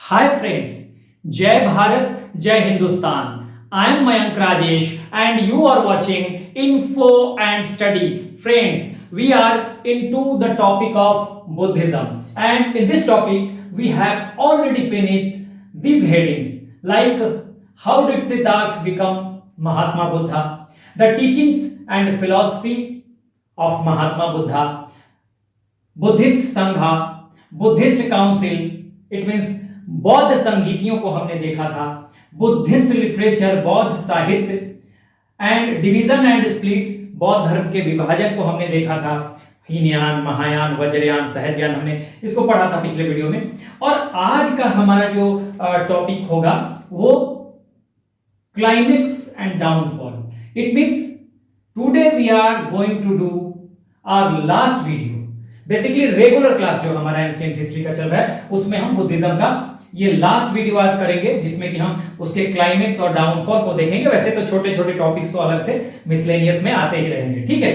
Hi friends, Jai Bharat, Jai Hindustan. I am Mayank Rajesh and you are watching Info and Study. Friends, we are into the topic of Buddhism and in this topic we have already finished these headings like how did Siddhartha become Mahatma Buddha, the teachings and philosophy of Mahatma Buddha, Buddhist संघा, Buddhist council, it means बौद्ध संगीतियों को हमने देखा था, Buddhist literature, बौद्ध साहित्य and division and split, बौद्ध धर्म के विभाजन को हमने देखा था, हीनयान, महायान, वज्रयान, सहजयान, हमने इसको पढ़ा था पिछले वीडियो में। और आज का हमारा जो टॉपिक होगा वो climax and downfall. It means today we are going to do our last video. Basically regular class जो हमारा एंशिएंट हिस्ट्री का चल रहा है उसमें हम बुद्धिज्म का ये लास्ट वीडियो आज करेंगे जिसमें कि हम उसके क्लाइमेक्स और डाउनफॉल को देखेंगे। वैसे तो छोटे छोटे टॉपिक्स तो अलग से मिसलेनियस में आते ही रहेंगे, ठीक है।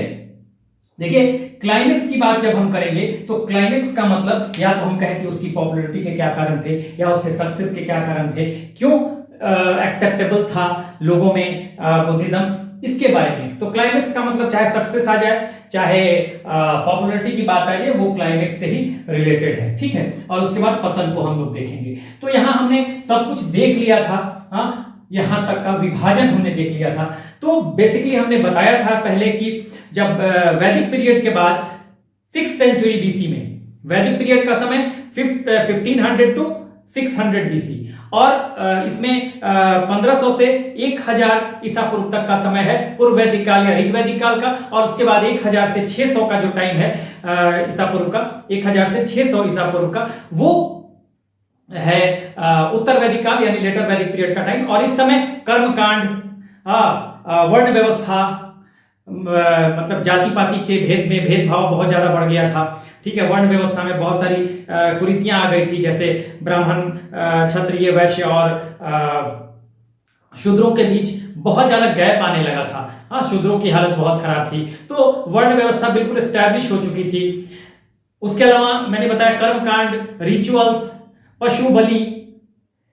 देखिए, क्लाइमेक्स की बात जब हम करेंगे तो क्लाइमेक्स का मतलब या तो हम कहें कि उसकी पॉपुलैरिटी के क्या कारण थे या उसके सक्सेस के क्या कारण थे, क्यों एक्सेप्टेबल था लोगों में बुद्धिज्म, इसके बारे में। तो क्लाइमेक्स का मतलब चाहे सक्सेस आ जाए चाहे पॉपुलैरिटी की बात आ जाए, वो क्लाइमेक्स से ही रिलेटेड है, ठीक है। और उसके बाद पतन को हम लोग देखेंगे। तो यहां हमने सब कुछ देख लिया था, हाँ, यहां तक का विभाजन हमने देख लिया था। तो बेसिकली हमने बताया था पहले कि जब वैदिक पीरियड के बाद 6th सेंचुरी बीसी में, वैदिक पीरियड का समय 1500 टू 600 बीसी और इसमें 1500 से 1000 ईसा पूर्व तक का समय है पूर्व वैदिक काल या ऋग्वैदिक काल का। और उसके बाद 1000 से 600 का जो टाइम है ईसा पूर्व का, 1000 से 600 ईसा पूर्व का, वो है उत्तर वैदिक काल यानी लेटर वैदिक पीरियड का टाइम। और इस समय कर्मकांड, वर्ण व्यवस्था, मतलब जाति पाति के भेद में भेदभाव बहुत ज्यादा बढ़ गया था, ठीक है। वर्ण व्यवस्था में बहुत सारी कुरीतियां आ गई थी, जैसे ब्राह्मण, क्षत्रिय, वैश्य और शूद्रों के बीच बहुत ज्यादा गैप आने लगा था। हाँ, शूद्रों की हालत बहुत खराब थी, तो वर्ण व्यवस्था बिल्कुल एस्टैब्लिश हो चुकी थी। उसके अलावा मैंने बताया कर्मकांड, रिचुअल्स, पशु बलि,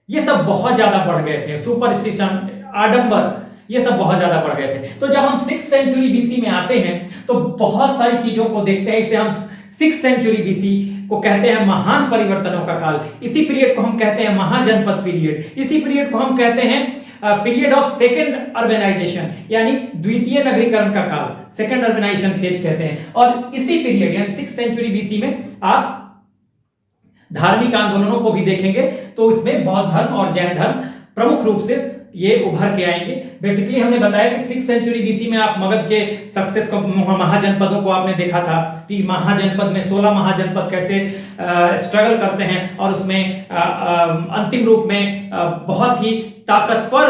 ये सब बहुत ज्यादा बढ़ गए थे। सुपरस्टिशन, आडंबर, ये सब बहुत ज्यादा बढ़ गए थे। तो जब हम 6th सेंचुरी बीसी में आते हैं तो बहुत सारी चीजों को देखते हैं। इसे हम 6th सेंचुरी बीसी को कहते हैं महान परिवर्तनों का काल। इसी पीरियड को हम कहते हैं महाजनपद पीरियड। इसी पीरियड को हम कहते हैं पीरियड ऑफ सेकेंड अर्बेनाइजेशन यानी द्वितीय नगरीकरण का काल, सेकेंड अर्बेनाइजेशन फेज कहते हैं। और इसी पीरियड यानी 6th सेंचुरी बीसी में आप धार्मिक आंदोलनों को भी देखेंगे तो इसमें बौद्ध धर्म और जैन धर्म प्रमुख रूप से ये उभर के आएंगे। बेसिकली हमने बताया कि 6th सेंचुरी बीसी में आप मगध के सक्सेस को, महाजनपदों को आपने देखा था कि महाजनपद में 16 महाजनपद कैसे स्ट्रगल करते हैं और उसमें अंतिम रूप में बहुत ही ताकतवर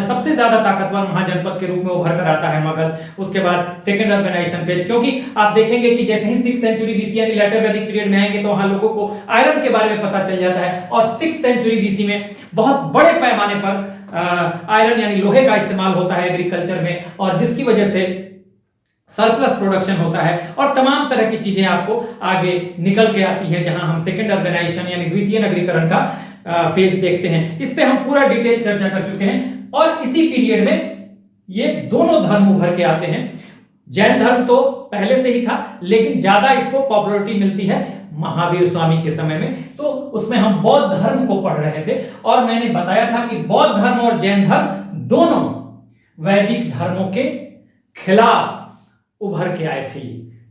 सबसे ज्यादा ताकतवर महाजनपद के रूप में उभर कर आता है मगध। उसके बाद सेकेंड अर्बेनाइजेशन फेज, क्योंकि आप देखेंगे कि जैसे ही 6th सेंचुरी बीसी यानी लेटर वैदिक पीरियड में आएंगे तो वहां लोगों को आयरन के बारे में पता चल जाता है। और 6th सेंचुरी बीसी में बहुत बड़े पैमाने पर आयरन यानी लोहे का इस्तेमाल होता है एग्रीकल्चर में, और जिसकी वजह से सरप्लस प्रोडक्शन होता है और तमाम तरह की चीजें आपको आगे निकल के आती है, जहां हम सेकेंड अर्बेनाइजेशन यानी द्वितीय नगरीकरण का फेज देखते हैं। इस पे हम पूरा डिटेल चर्चा कर चुके हैं। और इसी पीरियड में ये दोनों धर्म उभर के आते हैं। जैन धर्म तो पहले से ही था, लेकिन ज्यादा इसको पॉपुलैरिटी मिलती है महावीर स्वामी के समय में। तो उसमें हम बौद्ध धर्म को पढ़ रहे थे और मैंने बताया था कि बौद्ध धर्म और जैन धर्म दोनों वैदिक धर्मों के खिलाफ उभर के आए थे,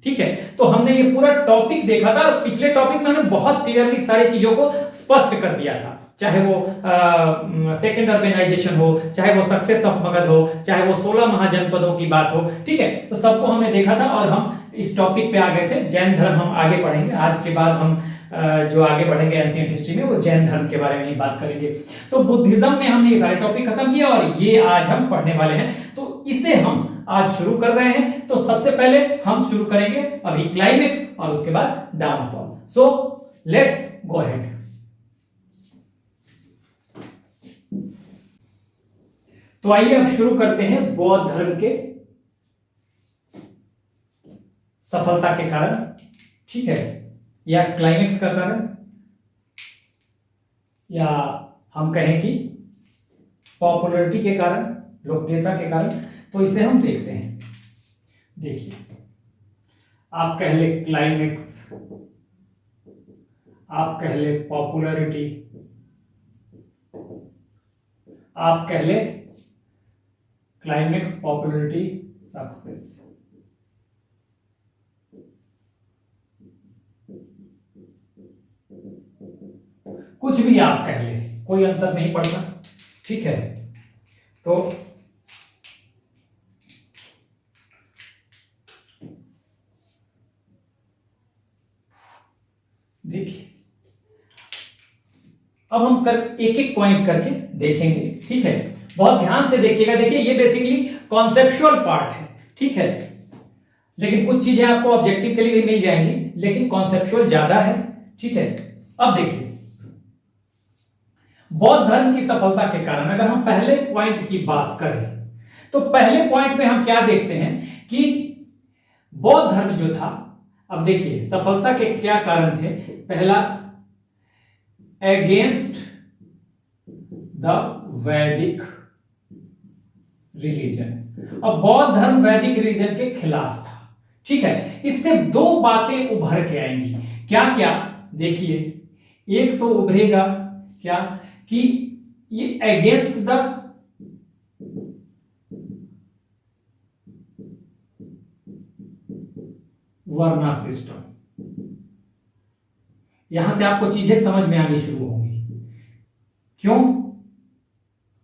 ठीक है। तो हमने ये पूरा टॉपिक देखा था और पिछले टॉपिक में हमने बहुत क्लियरली सारी चीजों को स्पष्ट कर दिया था, चाहे वो सेकेंड अर्बेनाइजेशन हो, चाहे वो सक्सेस ऑफ मगध हो, चाहे वो 16 महाजनपदों की बात हो, ठीक है। तो सबको हमने देखा था और हम इस टॉपिक पे आ गए थे। जैन धर्म हम आगे पढ़ेंगे, आज के बाद हम जो आगे बढ़ेंगे एंशिएंट हिस्ट्री में वो जैन धर्म के बारे में ही बात करेंगे। तो बुद्धिज्म में हमने ये सारे टॉपिक खत्म किया और ये आज हम पढ़ने वाले हैं, तो इसे हम आज शुरू कर रहे हैं। तो सबसे पहले हम शुरू करेंगे अभी क्लाइमेक्स और उसके बाद downfall. So let's go ahead. तो आइए अब शुरू करते हैं बौद्ध धर्म के सफलता के कारण, ठीक है, या क्लाइमेक्स का कारण। या हम कहें कि पॉपुलैरिटी के कारण, लोकप्रियता के कारण। तो इसे हम देखते हैं। देखिए, आप कह ले क्लाइमेक्स, आप कह ले पॉपुलैरिटी, आप कह ले क्लाइमेक्स, पॉपुलैरिटी, सक्सेस। कुछ भी आप कह ले, कोई अंतर नहीं पड़ता, ठीक है। तो देखिए, अब हम एक एक पॉइंट करके देखेंगे, ठीक है। बहुत ध्यान से देखिएगा। देखिए, ये बेसिकली कॉन्सेप्चुअल पार्ट है, ठीक है, लेकिन कुछ चीजें आपको ऑब्जेक्टिव के लिए भी मिल जाएंगी, लेकिन कॉन्सेप्चुअल ज्यादा है, ठीक है। अब देखिए, बौद्ध धर्म की सफलता के कारण अगर हम पहले पॉइंट की बात करें तो पहले पॉइंट में हम क्या देखते हैं कि बौद्ध धर्म जो था, अब देखिए सफलता के क्या कारण थे। पहला, अगेंस्ट द वैदिक रिलीजन। अब बौद्ध धर्म वैदिक रिलीजन के खिलाफ था, ठीक है। इससे दो बातें उभर के आएंगी। क्या क्या? देखिए, एक तो उभरेगा क्या कि ये अगेंस्ट द वर्ना सिस्टम। यहां से आपको चीजें समझ में आनी शुरू होंगी। क्यों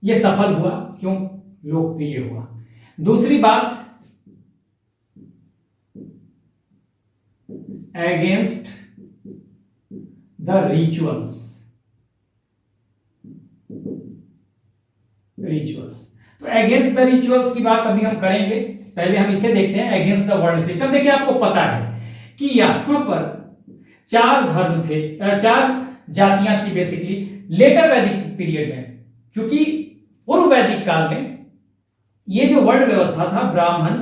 ये सफल हुआ, क्यों लोकप्रिय हुआ। दूसरी बात, अगेंस्ट द रिचुअल्स। तो अगेंस्ट द रिचुअल्स की बात अभी हम करेंगे, पहले हम इसे देखते हैं। अगेंस्ट द वर्ल्ड सिस्टम, देखिए आपको पता है कि यहां पर चार धर्म थे, चार जातियां थी बेसिकली लेटर वैदिक पीरियड में। क्योंकि पूर्व वैदिक काल में ये जो वर्ण व्यवस्था था, ब्राह्मण,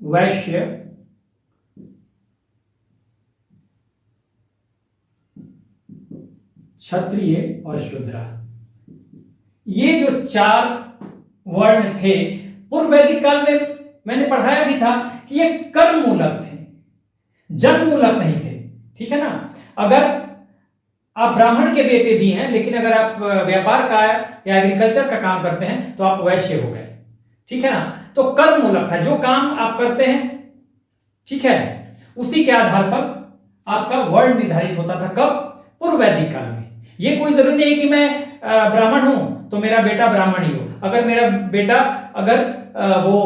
वैश्य, क्षत्रिय और शूद्र, ये जो चार वर्ण थे पूर्व वैदिक काल में, मैंने पढ़ाया भी था कि ये कर्म मूलक थे, जन्म मूलक नहीं थे, ठीक है ना। अगर आप ब्राह्मण के बेटे भी हैं, लेकिन अगर आप व्यापार का या एग्रीकल्चर का काम करते हैं तो आप वैश्य हो गए, ठीक है ना। तो कर्म मूलक था, जो काम आप करते हैं, ठीक है, उसी के आधार पर आपका वर्ण निर्धारित होता था। कब? पूर्व वैदिक काल में। ये कोई जरूरी नहीं कि मैं ब्राह्मण हूं तो मेरा बेटा ब्राह्मण ही हो। अगर मेरा बेटा अगर वो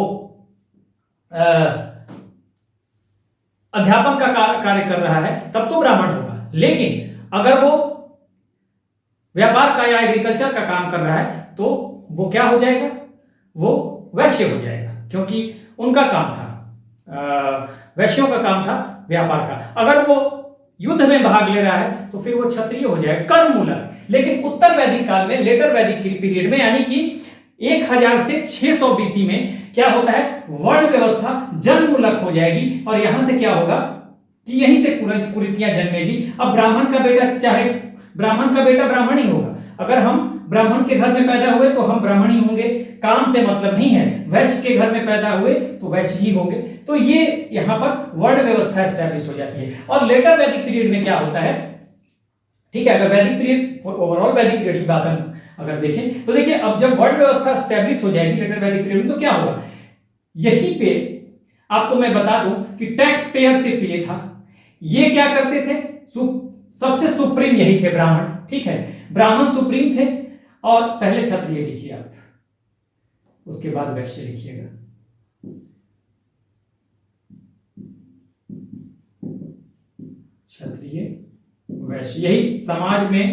अध्यापन का कार्य कर रहा है तब तो ब्राह्मण होगा, लेकिन अगर वो व्यापार का या एग्रीकल्चर का काम कर रहा है तो वो क्या हो जाएगा? वो वैश्य हो जाएगा, क्योंकि उनका काम था, वैश्यों का काम था व्यापार का। अगर वो युद्ध में भाग ले रहा है तो फिर वो क्षत्रिय हो जाएगा, कर्म मूलक। लेकिन उत्तर वैदिक काल में, लेटर वैदिक पीरियड में, यानी कि 1000 से 600 बीसी में क्या होता है? वर्ण व्यवस्था जन्म मूलक हो जाएगी, और यहां से क्या होगा कि यहीं से कुरीतियां जन्मेगी। अब ब्राह्मण का बेटा, चाहे ब्राह्मण का बेटा ब्राह्मण ही होगा। अगर हम ब्राह्मण के घर में पैदा हुए तो हम ब्राह्मण ही होंगे, काम से मतलब नहीं है। वैश्य के घर में पैदा हुए तो वैश्य ही होंगे। तो ये यहां पर वर्ण व्यवस्था एस्टैब्लिश हो जाती है। और लेटर वैदिक पीरियड में क्या होता है, ठीक है, अगर वैदिक पीरियड, ओवरऑल वैदिक पीरियड की बात हम अगर देखें तो देखिए, अब जब वर्ण व्यवस्था एस्टैब्लिश हो जाएगी लेटर वैदिक पीरियड में, तो क्या होगा? यहीं पे आपको मैं बता दूं कि टैक्स पेयर सिर्फ ये था। ये क्या करते थे? सबसे सुप्रीम यही थे, ब्राह्मण, ठीक है, ब्राह्मण सुप्रीम थे। और पहले क्षत्रिय लिखिए आप, उसके बाद वैश्य लिखिएगा। क्षत्रिय, वैश्य, यही समाज में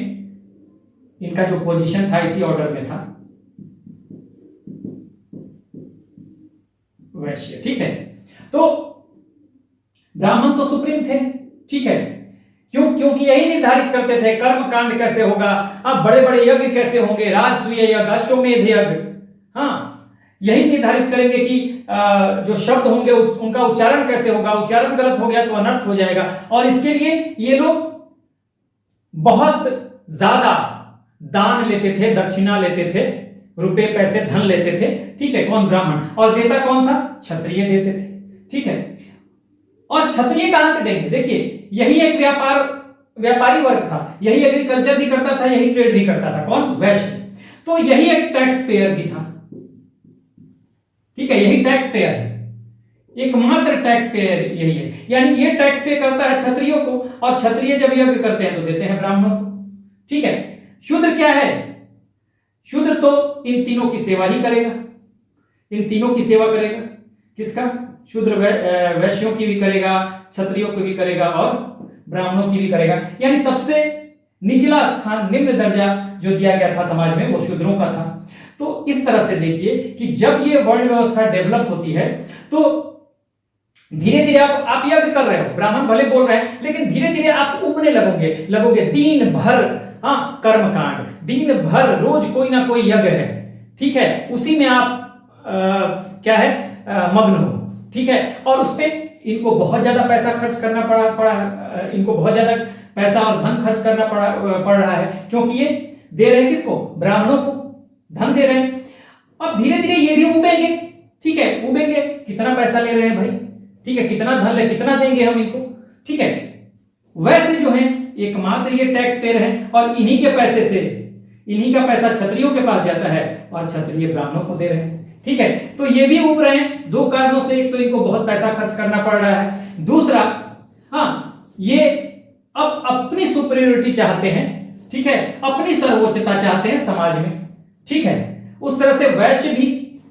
इनका जो पोजीशन था इसी ऑर्डर में था, वैश्य, ठीक है। तो ब्राह्मण तो सुप्रीम थे, ठीक है, क्योंकि यही निर्धारित करते थे कर्म कांड कैसे होगा, अब बड़े बड़े यज्ञ कैसे होंगे, राजसूय यज्ञ, अश्वमेध यज्ञ, हाँ, यही निर्धारित करेंगे कि जो शब्द होंगे उनका उच्चारण कैसे होगा, उच्चारण गलत हो गया तो अनर्थ हो जाएगा। और इसके लिए ये लोग बहुत ज्यादा दान लेते थे, दक्षिणा लेते थे, रुपए पैसे धन लेते थे, ठीक है। कौन? ब्राह्मण। और देता कौन था? क्षत्रिय देते थे, ठीक है। और क्षत्रिय कहां से देंगे? देखिए, यही एक व्यापारी वर्ग था, यही एग्रीकल्चर भी करता था, यही ट्रेड भी करता था। कौन? वैश्य। तो यही एक टैक्स पेयर भी था, ठीक है। यही टैक्स पेयर है, एकमात्र टैक्स पेयर यही है। यानी ये टैक्स पे करता है क्षत्रियों को, और क्षत्रिय जब यज्ञ करते हैं तो देते हैं ब्राह्मणों को, ठीक है। शूद्र क्या है? शूद्र तो इन तीनों की सेवा ही करेगा, इन तीनों की सेवा करेगा। किसका? शूद्र वैश्यों की भी करेगा, क्षत्रियों की भी करेगा, और ब्राह्मणों की भी करेगा। यानी सबसे निचला स्थान, निम्न दर्जा जो दिया गया था समाज में, वो शूद्रों का था। तो इस तरह से देखिए कि जब ये वर्ण व्यवस्था डेवलप होती है तो धीरे धीरे आप यज्ञ कर रहे हो, ब्राह्मण भले बोल रहे हैं, लेकिन धीरे धीरे आप उबने लगोगे दिन भर। हाँ, कर्मकांड, दिन भर रोज कोई ना कोई यज्ञ है, ठीक है, उसी में आप क्या है, मग्न हो, ठीक है। और उस पे इनको बहुत ज्यादा पैसा खर्च करना पड़ा, इनको बहुत ज्यादा पैसा और धन खर्च करना पड़ रहा है, क्योंकि ये दे रहे हैं किसको? ब्राह्मणों को धन दे रहे हैं। अब धीरे धीरे ये भी उबेंगे, ठीक है, उबेंगे। कितना पैसा ले रहे हैं भाई, ठीक है, कितना धन ले, कितना देंगे हम इनको, ठीक है। वैसे जो है एकमात्र ये टैक्स पेयर है, और इन्हीं के पैसे से, इन्हीं का पैसा क्षत्रियों के पास जाता है और क्षत्रिय ब्राह्मणों को दे रहे हैं, ठीक है। तो ये भी उब रहे हैं दो कारणों से। एक तो इनको बहुत पैसा खर्च करना पड़ रहा है, दूसरा, हाँ, ये अब अपनी सुपीरियरिटी चाहते हैं, ठीक है, अपनी सर्वोच्चता चाहते हैं समाज में, ठीक है। उस तरह से वैश्य भी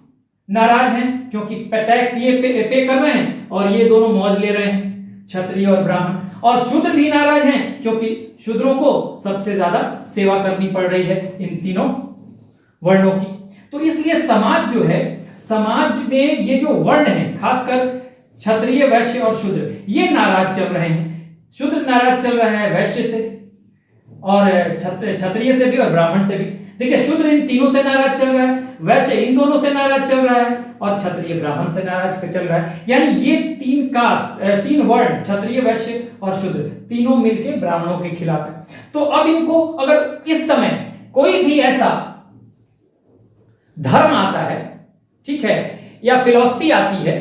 नाराज हैं, क्योंकि टैक्स ये पे कर रहे हैं और ये दोनों मौज ले रहे हैं, क्षत्रिय और ब्राह्मण। और शूद्र भी नाराज हैं, क्योंकि शूद्रों को सबसे ज्यादा सेवा करनी पड़ रही है इन तीनों वर्णों की। तो इसलिए समाज जो है, समाज में ये जो वर्ण है, खासकर क्षत्रिय, वैश्य और शूद्र, ये नाराज चल रहे हैं। शूद्र नाराज चल रहा है वैश्य से, और क्षत्रिय से भी, और ब्राह्मण से भी। देखिए, शूद्र इन तीनों से नाराज चल रहा है, वैश्य इन दोनों से नाराज चल रहा है, और क्षत्रिय ब्राह्मण से नाराज चल रहा है। यानी ये तीन कास्ट, तीन वर्ण, क्षत्रिय, वैश्य और शूद्र, तीनों मिलकर ब्राह्मणों के खिलाफ है। तो अब इनको, अगर इस समय कोई भी ऐसा धर्म आता है, ठीक है, या फिलॉसफी आती है,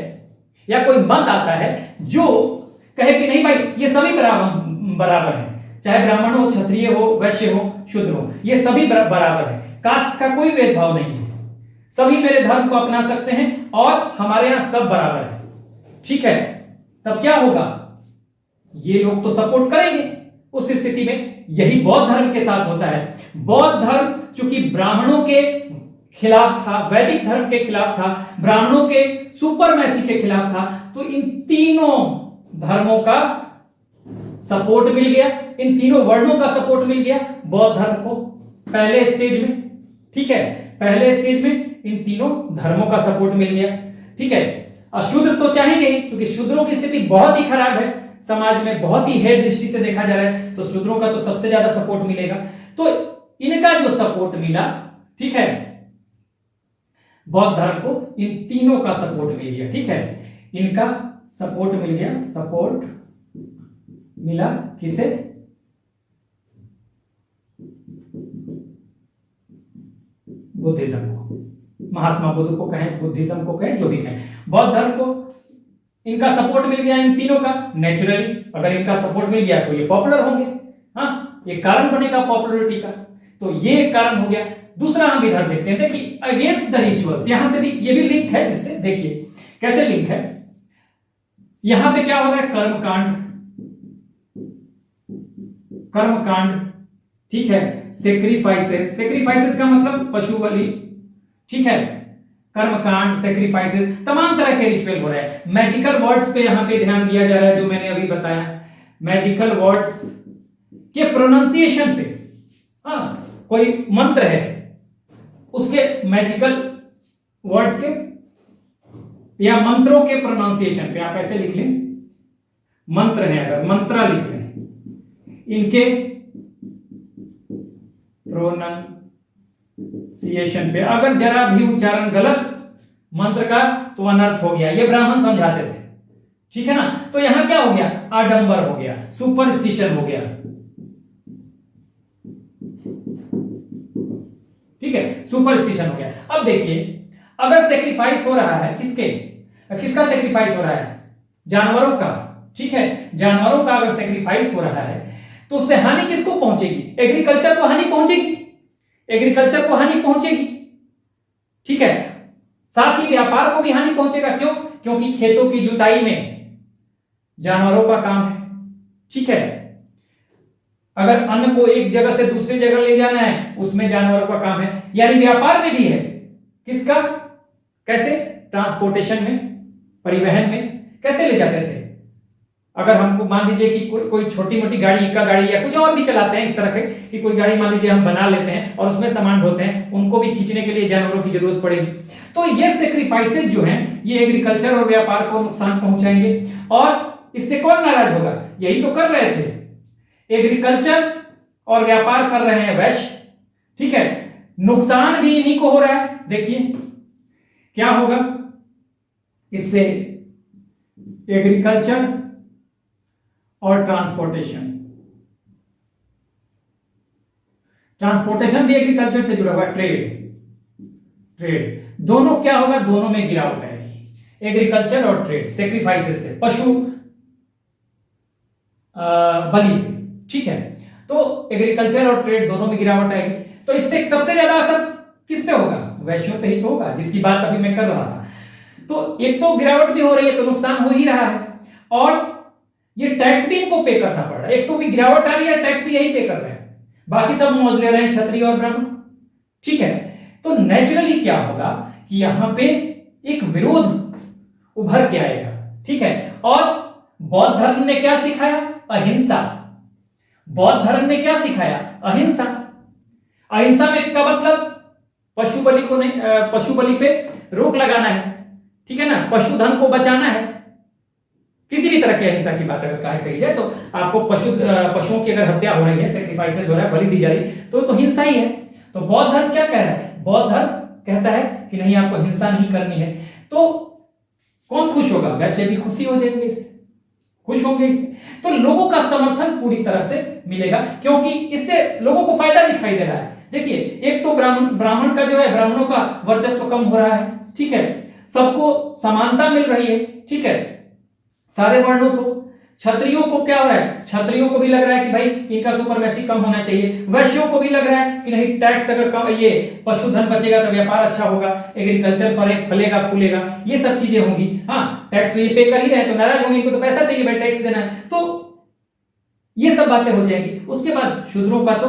या कोई मत आता है जो कहे कि नहीं भाई, ये सभी बराबर है, चाहे ब्राह्मण हो, क्षत्रिय हो, वैश्य हो, शूद्र हो, ये सभी बराबर है, कास्ट का कोई भेदभाव नहीं है, सभी मेरे धर्म को अपना सकते हैं और हमारे यहां सब बराबर है, ठीक है। तब क्या होगा? ये लोग तो सपोर्ट करेंगे। उस स्थिति में यही बौद्ध धर्म के साथ होता है। बौद्ध धर्म चूंकि ब्राह्मणों के खिलाफ था, वैदिक धर्म के खिलाफ था, ब्राह्मणों के सुपरमैसी के खिलाफ था, तो इन तीनों धर्मों का सपोर्ट मिल गया, इन तीनों वर्णों का सपोर्ट मिल गया बौद्ध धर्म को पहले स्टेज में, ठीक है। पहले स्टेज में इन तीनों धर्मों का सपोर्ट मिल गया, ठीक है। अशूद्र तो चाहेंगे ही, क्योंकि शूद्रों की स्थिति बहुत ही खराब है समाज में, बहुत ही हेय दृष्टि से देखा जा रहा है, तो शूद्रों का तो सबसे ज्यादा सपोर्ट मिलेगा। तो इनका जो सपोर्ट मिला, ठीक है, बौद्ध धर्म को इन तीनों का सपोर्ट मिल गया, ठीक है। इनका सपोर्ट मिल गया, सपोर्ट मिला किसे? बुद्धिज्म को, महात्मा बुद्ध को कहें, बुद्धिज्म को कहें, जो भी कहें, बौद्ध धर्म को इनका सपोर्ट मिल गया, इन तीनों का। नेचुरली अगर इनका सपोर्ट मिल गया तो ये पॉपुलर होंगे, हाँ, ये कारण बनेगा पॉपुलरिटी का, तो ये कारण हो गया। दूसरा हम इधर देखते हैं, देखिए, अगेंस्ट द रिचुअल्स, यहां से भी ये भी लिंक है इससे, देखिए कैसे लिंक है। यहां पे क्या हो रहा है? कर्मकांड, कर्मकांड, ठीक है। सेक्रीफाइसेस, सेक्रीफाइसेस का मतलब पशु बलि, ठीक है। कर्मकांड, सेक्रीफाइसेस, तमाम तरह के रिचुअल हो रहे हैं। मैजिकल वर्ड्स पे यहां पे ध्यान दिया जा रहा है, जो मैंने अभी बताया, मैजिकल वर्ड्स के प्रोनाउंसिएशन पे। हाँ, कोई मंत्र है, उसके मैजिकल वर्ड्स के या मंत्रों के प्रोनाउंसिएशन पे आप ऐसे लिख लें, मंत्र है, अगर मंत्रा लिख लें, इनके प्रोनाउंसिएशन पे अगर जरा भी उच्चारण गलत मंत्र का तो अनर्थ हो गया, ये ब्राह्मण समझाते थे, ठीक है ना। तो यहां क्या हो गया, आडंबर हो गया, सुपरस्टिशन हो गया, ठीक है, सुपरस्टिशन हो गया। अब देखिए, अगर सेक्रीफाइस हो रहा है किसका सेक्रीफाइस हो रहा है, जानवरों का, ठीक है, जानवरों का अगर सेक्रीफाइस हो रहा है तो उससे हानि किसको पहुंचेगी, एग्रीकल्चर को हानि पहुंचेगी, एग्रीकल्चर को हानि पहुंचेगी, ठीक है। साथ ही व्यापार को भी हानि पहुंचेगा, क्यों, क्योंकि खेतों की जुताई में जानवरों का काम है, ठीक है। अगर अन्न को एक जगह से दूसरी जगह ले जाना है उसमें जानवरों का काम है, यानी व्यापार में भी है, किसका, कैसे, ट्रांसपोर्टेशन में, परिवहन में कैसे ले जाते थे। अगर हमको मान लीजिए कि कोई छोटी मोटी गाड़ी, इक्का गाड़ी या कुछ और भी चलाते हैं इस तरह के, कि कोई गाड़ी मान लीजिए हम बना लेते हैं और उसमें सामान ढोते हैं, उनको भी खींचने के लिए जानवरों की जरूरत पड़ेगी। तो ये सेक्रीफाइसेज जो हैं ये एग्रीकल्चर और व्यापार को नुकसान पहुंचाएंगे, और इससे कौन नाराज होगा, यही तो कर रहे थे, एग्रीकल्चर और व्यापार कर रहे हैं वैश्य, ठीक है, नुकसान भी इन्हीं को हो रहा है। देखिए क्या होगा इससे, एग्रीकल्चर और ट्रांसपोर्टेशन भी एग्रीकल्चर से जुड़ा हुआ, ट्रेड दोनों क्या होगा, दोनों में गिरावट आएगी, एग्रीकल्चर और ट्रेड, सेक्रीफाइसेस से, पशु बलि से, ठीक है। तो एग्रीकल्चर और ट्रेड दोनों में गिरावट आएगी, तो इससे सबसे ज्यादा असर किस पे होगा, वैश्यों पे ही तो होगा, जिसकी बात अभी मैं कर रहा था। तो एक तो गिरावट भी हो रही है तो नुकसान हो ही रहा है, और ये टैक्स भी इनको पे करना पड़ रहा है, एक तो भी गिरावट आ रही है, टैक्स भी यही पे कर रहे हैं, बाकी सब मौज ले रहे हैं क्षत्रिय और ब्राह्मण, ठीक है। तो नेचुरली क्या होगा कि यहां पे एक विरोध उभर के आएगा, ठीक है। और बौद्ध धर्म ने क्या सिखाया, अहिंसा, बौद्ध धर्म ने क्या सिखाया, अहिंसा। अहिंसा में का मतलब पशु बलि को नहीं, पशु बलि पे रोक लगाना है, ठीक है ना, पशुधन को बचाना है, किसी भी तरह की अहिंसा की बात अगर कही जाए तो आपको पशुओं की अगर हत्या हो रही है, सेक्रीफाइसेस हो रहा है, बलि दी जा रही तो हिंसा ही है। तो बौद्ध धर्म क्या कह रहा है, बौद्ध धर्म कहता है कि नहीं, आपको हिंसा नहीं करनी है। तो कौन खुश होगा, वैसे भी खुशी हो जाएंगे इससे, खुश होंगे इससे, तो लोगों का समर्थन पूरी तरह से मिलेगा, क्योंकि इससे लोगों को फायदा दिखाई दे रहा है। देखिए, एक तो ब्राह्मण का जो है, ब्राह्मणों का वर्चस्व कम हो रहा है, ठीक है, सबको समानता मिल रही है, ठीक है, सारे वर्णों को। क्षत्रियों को क्या हो रहा है, क्षत्रियों को भी लग रहा है कि भाई इनका सुपरमेसी कम होना चाहिए, वैश्यों को भी लग रहा है कि नहीं, टैक्स अगर कम, ये पशुधन बचेगा तो व्यापार अच्छा होगा, एग्रीकल्चर फलेगा फूलेगा, ये सब चीजें होंगी। हाँ, टैक्स तो ये पे कर ही रहे हैं तो नाराज होंगे, इनको तो पैसा चाहिए भाई, टैक्स देना है, तो ये सब बातें हो जाएंगी। उसके बाद शूद्रों का तो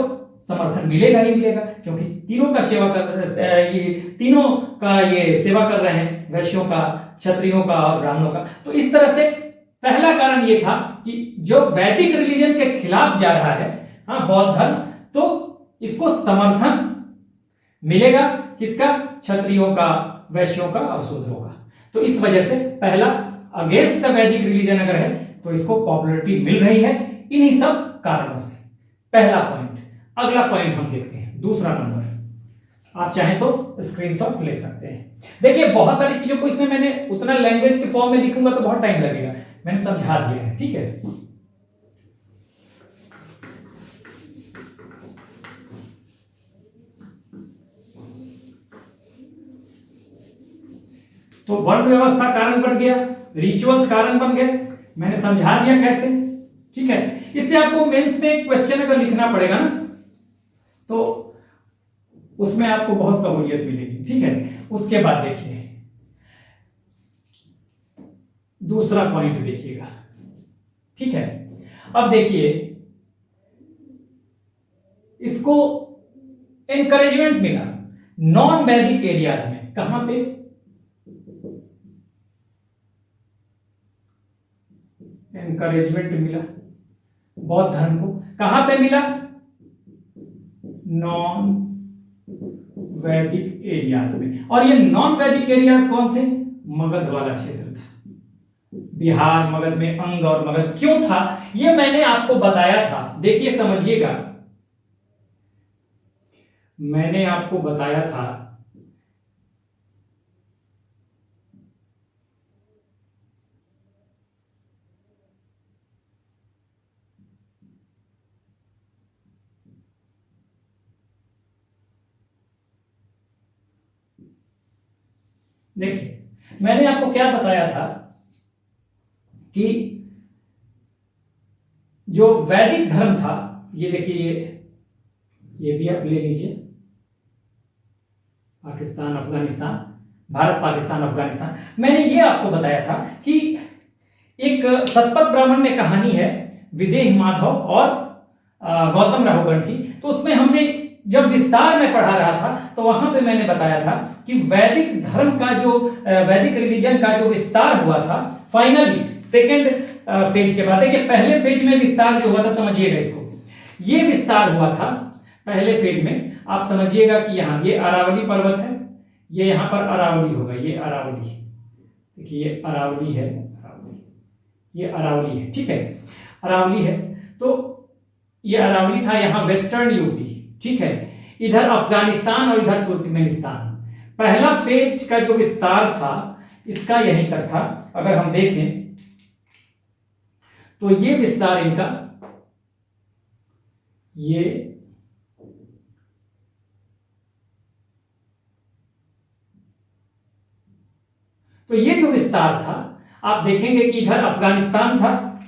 समर्थन मिलेगा ही मिलेगा, क्योंकि तीनों का सेवा कर रहे हैं, वैश्यों का, क्षत्रियों का और ब्राह्मणों का। तो इस तरह से पहला कारण ये था कि जो वैदिक रिलीजन के खिलाफ जा रहा है, हाँ, बौद्ध धर्म, तो इसको समर्थन मिलेगा, किसका, क्षत्रियों का, वैश्यों का और शूद्रों का। तो इस वजह से पहला, अगेंस्ट द वैदिक रिलीजन अगर है तो इसको पॉपुलैरिटी मिल रही है इन्हीं सब कारणों से, पहला पॉइंट। अगला पॉइंट हम देखते हैं, दूसरा नंबर, आप चाहें तो स्क्रीनशॉट ले सकते हैं। देखिए, बहुत सारी चीजों को इसमें मैंने उतना लैंग्वेज के फॉर्म में लिखूंगा तो बहुत टाइम लगेगा, मैंने समझा दिया है, ठीक है। तो वर्ण व्यवस्था कारण बन गया, रिचुअल्स कारण बन गए, मैंने समझा दिया कैसे, ठीक है। इससे आपको मेंस में क्वेश्चन अगर लिखना पड़ेगा ना तो उसमें आपको बहुत सहूलियत मिलेगी, ठीक है। उसके बाद देखिए दूसरा पॉइंट देखिएगा, ठीक है। अब देखिए, इसको एनकरेजमेंट मिला नॉन वैदिक एरियाज में, कहां पे, एनकरेजमेंट मिला बौद्ध धर्म को, कहां पे मिला, नॉन वैदिक एरियाज में। और ये नॉन वैदिक एरियाज कौन थे, मगध वाला क्षेत्र था, बिहार, मगध में अंग और मगध। क्यों था ये मैंने आपको बताया था, देखिए समझिएगा, मैंने आपको बताया था देखिए मैंने आपको क्या बताया था कि जो वैदिक धर्म था, ये देखिए ये भी आप ले लीजिए, पाकिस्तान अफगानिस्तान, भारत पाकिस्तान अफगानिस्तान। मैंने ये आपको बताया था कि एक शतपथ ब्राह्मण में कहानी है विदेह माधव और गौतम राहुगण की। तो उसमें हमने जब विस्तार में पढ़ा रहा था तो वहां पे मैंने बताया था कि वैदिक धर्म का जो वैदिक रिलीजन का जो विस्तार हुआ था फाइनली सेकेंड फेज के बाद, देखिए पहले फेज में विस्तार जो हुआ था, समझिएगा इसको, ये विस्तार हुआ था पहले फेज में। आप समझिएगा कि यहाँ ये अरावली पर्वत है, ये यहाँ पर अरावली होगा, ये अरावली, देखिए ये अरावली है, ये अरावली है, ठीक है, अरावली है। तो ये अरावली था, यहाँ वेस्टर्न यूपी, ठीक है, इधर अफगानिस्तान और इधर तुर्कमेनिस्तान। पहला फेज का जो विस्तार था इसका यहीं तक था। अगर हम देखें तो ये विस्तार इनका, ये तो ये जो विस्तार था आप देखेंगे कि इधर अफगानिस्तान था,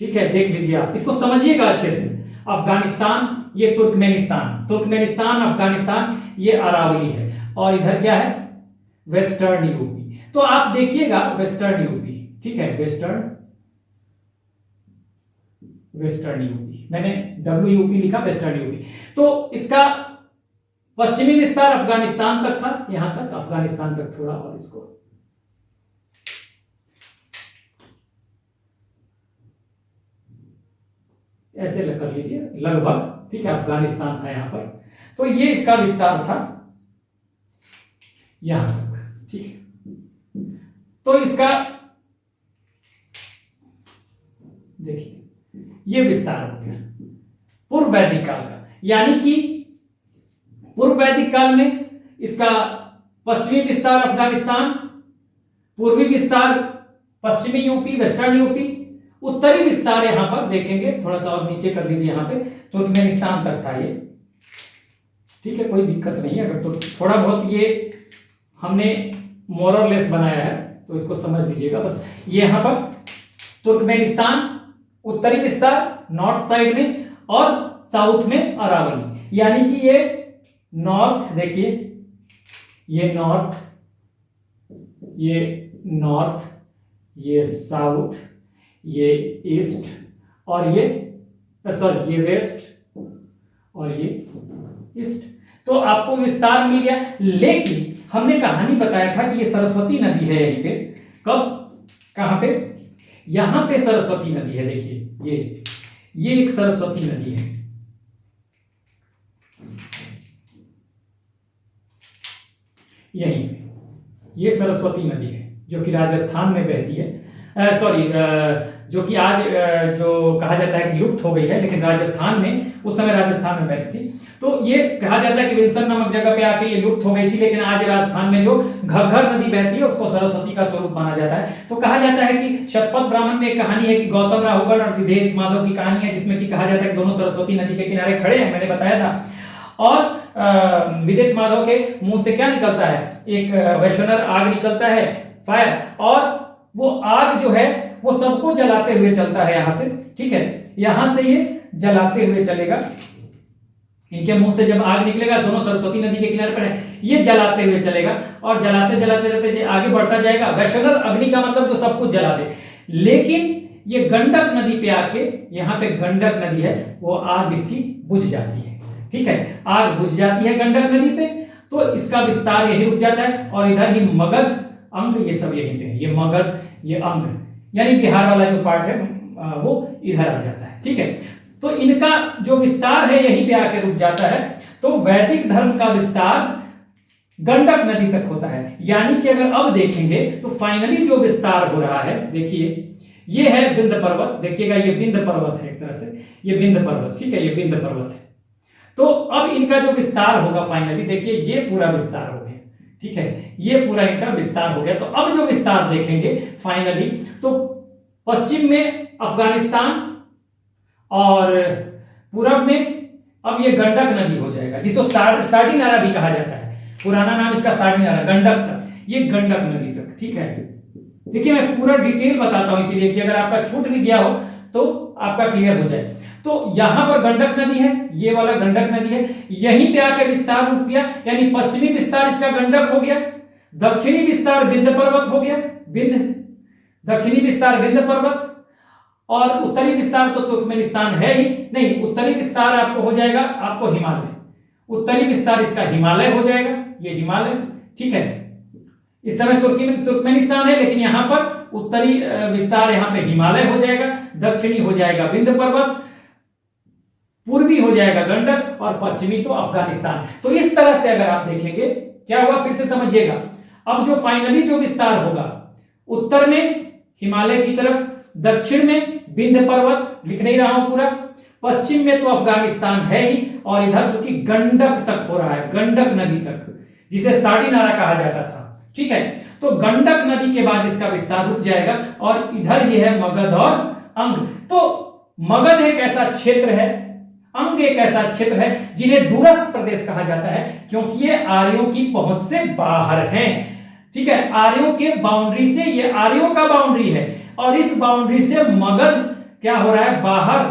ठीक है, देख लीजिए आप इसको समझिएगा अच्छे से। अफगानिस्तान, ये तुर्कमेनिस्तान, तुर्कमेनिस्तान अफगानिस्तान, ये अरावली है, और इधर क्या है, वेस्टर्न यूपी। तो आप देखिएगा वेस्टर्न यूपी, ठीक है, वेस्टर्न यूपी, मैंने WUP लिखा, वेस्टर्न यूपी। तो इसका पश्चिमी विस्तार अफगानिस्तान तक था, यहां तक अफगानिस्तान तक थोड़ा, और इसको ऐसे कर लीजिए लगभग, ठीक है, अफगानिस्तान था यहां पर। तो ये इसका विस्तार था यहां तक, ठीक है। तो इसका देखिए ये विस्तार हो गया पूर्व वैदिक काल का, यानी कि पूर्व वैदिक काल में इसका पश्चिमी विस्तार अफगानिस्तान, पूर्वी विस्तार पश्चिमी यूपी वेस्टर्न यूपी, उत्तरी विस्तार यहां पर देखेंगे, थोड़ा सा और नीचे कर लीजिए, यहां पे तुर्कमेनिस्तान तक था ये, ठीक है, कोई दिक्कत नहीं है। अगर तो थोड़ा बहुत ये हमने मोर और लेस बनाया है तो इसको समझ लीजिएगा बस। ये यहां पर तुर्कमेनिस्तान उत्तरी विस्तार नॉर्थ साइड में, और साउथ में अरावली, यानी कि ये नॉर्थ, देखिए ये नॉर्थ, ये साउथ, ये ईस्ट, और ये सॉरी ये वेस्ट, और ये ईस्ट। तो आपको विस्तार मिल गया। लेकिन हमने कहानी बताया था कि ये सरस्वती नदी है यहीं पे, कब, कहां पे, यहां पे सरस्वती नदी है, देखिए ये एक सरस्वती नदी है, यहीं पे ये सरस्वती नदी है जो कि राजस्थान में बहती है, सॉरी जो कि आज जो कहा जाता है कि लुप्त हो गई है, लेकिन राजस्थान में उस समय राजस्थान में बहती थी। तो ये कहा जाता है कि विल्सन नामक जगह पे आके ये लुप्त हो गई थी, लेकिन आज राजस्थान में जो घग्गर नदी बहती है उसको सरस्वती का स्वरूप माना जाता है। तो कहा जाता है कि शतपथ ब्राह्मण में एक कहानी है कि गौतम राहुगण और विदेह माधव की कहानी है, जिसमें कि कहा जाता है कि दोनों सरस्वती नदी के किनारे खड़े हैं, मैंने बताया था। और विदेह माधव के मुंह से क्या निकलता है, एक वैश्वनर आग निकलता है, फायर, और वो आग जो है वो सबको जलाते हुए चलता है यहां से, ठीक है, यहां से ये जलाते हुए चलेगा, इनके मुंह से जब आग निकलेगा, दोनों सरस्वती नदी के किनारे पर है, ये जलाते हुए चलेगा, और जलाते जलाते जलाते आगे बढ़ता जाएगा। वैश्वनर अग्नि का मतलब जो सब कुछ जला दे। लेकिन ये गंडक नदी पे आके, यहाँ पे गंडक नदी है, वो आग इसकी बुझ जाती है, ठीक है, आग बुझ जाती है गंडक नदी पे, तो इसका विस्तार यही रुक जाता है। और इधर ही मगध, अंग, ये सब यहीं पे है, ये मगध, ये अंग, यानी बिहार वाला जो पार्ट है वो इधर आ जाता है, ठीक है। तो इनका जो विस्तार है यहीं पे आके रुक जाता है। तो वैदिक धर्म का विस्तार गंडक नदी तक होता है, यानी कि अगर अब देखेंगे तो फाइनली जो विस्तार हो रहा है, देखिए ये है विंध्य पर्वत, देखिएगा ये विंध्य पर्वत है, एक तरह से ये विंध्य पर्वत, ठीक है, ये विंध्य पर्वत है। तो अब इनका जो विस्तार होगा फाइनली, देखिए ये पूरा विस्तार हो गया, ठीक है, ये पूरा इनका विस्तार हो गया। तो अब जो विस्तार देखेंगे फाइनली, तो पश्चिम में अफगानिस्तान और पूरब में अब ये गंडक नदी हो जाएगा, जिसको साडी नारा भी कहा जाता है, पुराना नाम इसका साडी नारा, गंडक, ये गंडक नदी तक। ठीक है, देखिए मैं पूरा डिटेल बताता हूं इसीलिए कि अगर आपका छूट भी गया हो तो आपका क्लियर हो जाए। तो यहां पर गंडक नदी है, ये वाला गंडक नदी है, यहीं पे आकर विस्तार रुक गया, यानी पश्चिमी विस्तार इसका गंडक हो गया, दक्षिणी विस्तार विंध्य पर्वत हो गया, दक्षिणी विस्तार विंध्य पर्वत, और उत्तरी विस्तार तो तुर्कमेनिस्तान है ही नहीं, उत्तरी विस्तार आपको हो जाएगा आपको हिमालय, उत्तरी विस्तार इसका हिमालय हो जाएगा, ये हिमालय। ठीक है, इस समय तुर्कमेनिस्तान है, लेकिन यहां पर उत्तरी विस्तार यहां पे हिमालय हो जाएगा, दक्षिणी हो जाएगा विंध्य पर्वत, पूर्वी हो जाएगा गंडक, और पश्चिमी तो अफगानिस्तान। तो इस तरह से अगर आप देखेंगे क्या होगा, फिर से समझिएगा। अब जो फाइनली जो विस्तार होगा, उत्तर में हिमालय की तरफ, दक्षिण में विंध्य पर्वत, लिख नहीं रहा हूं पूरा, पश्चिम में तो अफगानिस्तान है ही, और इधर चूंकि गंडक तक हो रहा है, गंडक नदी तक, जिसे साड़ी नारा कहा जाता था। ठीक है, तो गंडक नदी के बाद इसका विस्तार रुक जाएगा, और इधर ये है मगध और अंग। तो मगध एक ऐसा क्षेत्र है, अंग एक ऐसा क्षेत्र है जिन्हें दूरस्थ प्रदेश कहा जाता है, क्योंकि ये आर्यों की पहुंच से बाहर हैं। ठीक है, आर्यों के बाउंड्री से, ये आर्यों का बाउंड्री है, और इस बाउंड्री से मगध क्या हो रहा है, बाहर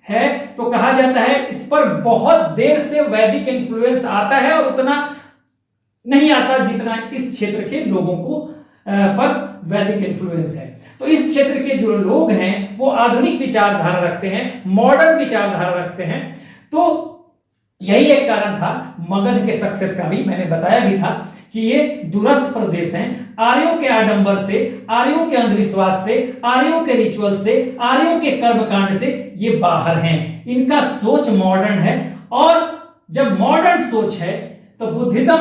है। तो कहा जाता है इस पर बहुत देर से वैदिक इन्फ्लुएंस आता है, और उतना नहीं आता जितना इस क्षेत्र के लोगों को पर वैदिक इन्फ्लुएंस है। तो इस क्षेत्र के जो लोग हैं वो आधुनिक विचारधारा रखते हैं, मॉडर्न विचारधारा रखते हैं। तो यही एक कारण था मगध के सक्सेस का भी, मैंने बताया भी था कि ये दूरस्थ प्रदेश हैं, आर्यों के आडंबर से, आर्यों के अंधविश्वास से, आर्यों के रिचुअल से, आर्यों के कर्मकांड से ये बाहर हैं। इनका सोच मॉडर्न है, और जब मॉडर्न सोच है तो बुद्धिज्म,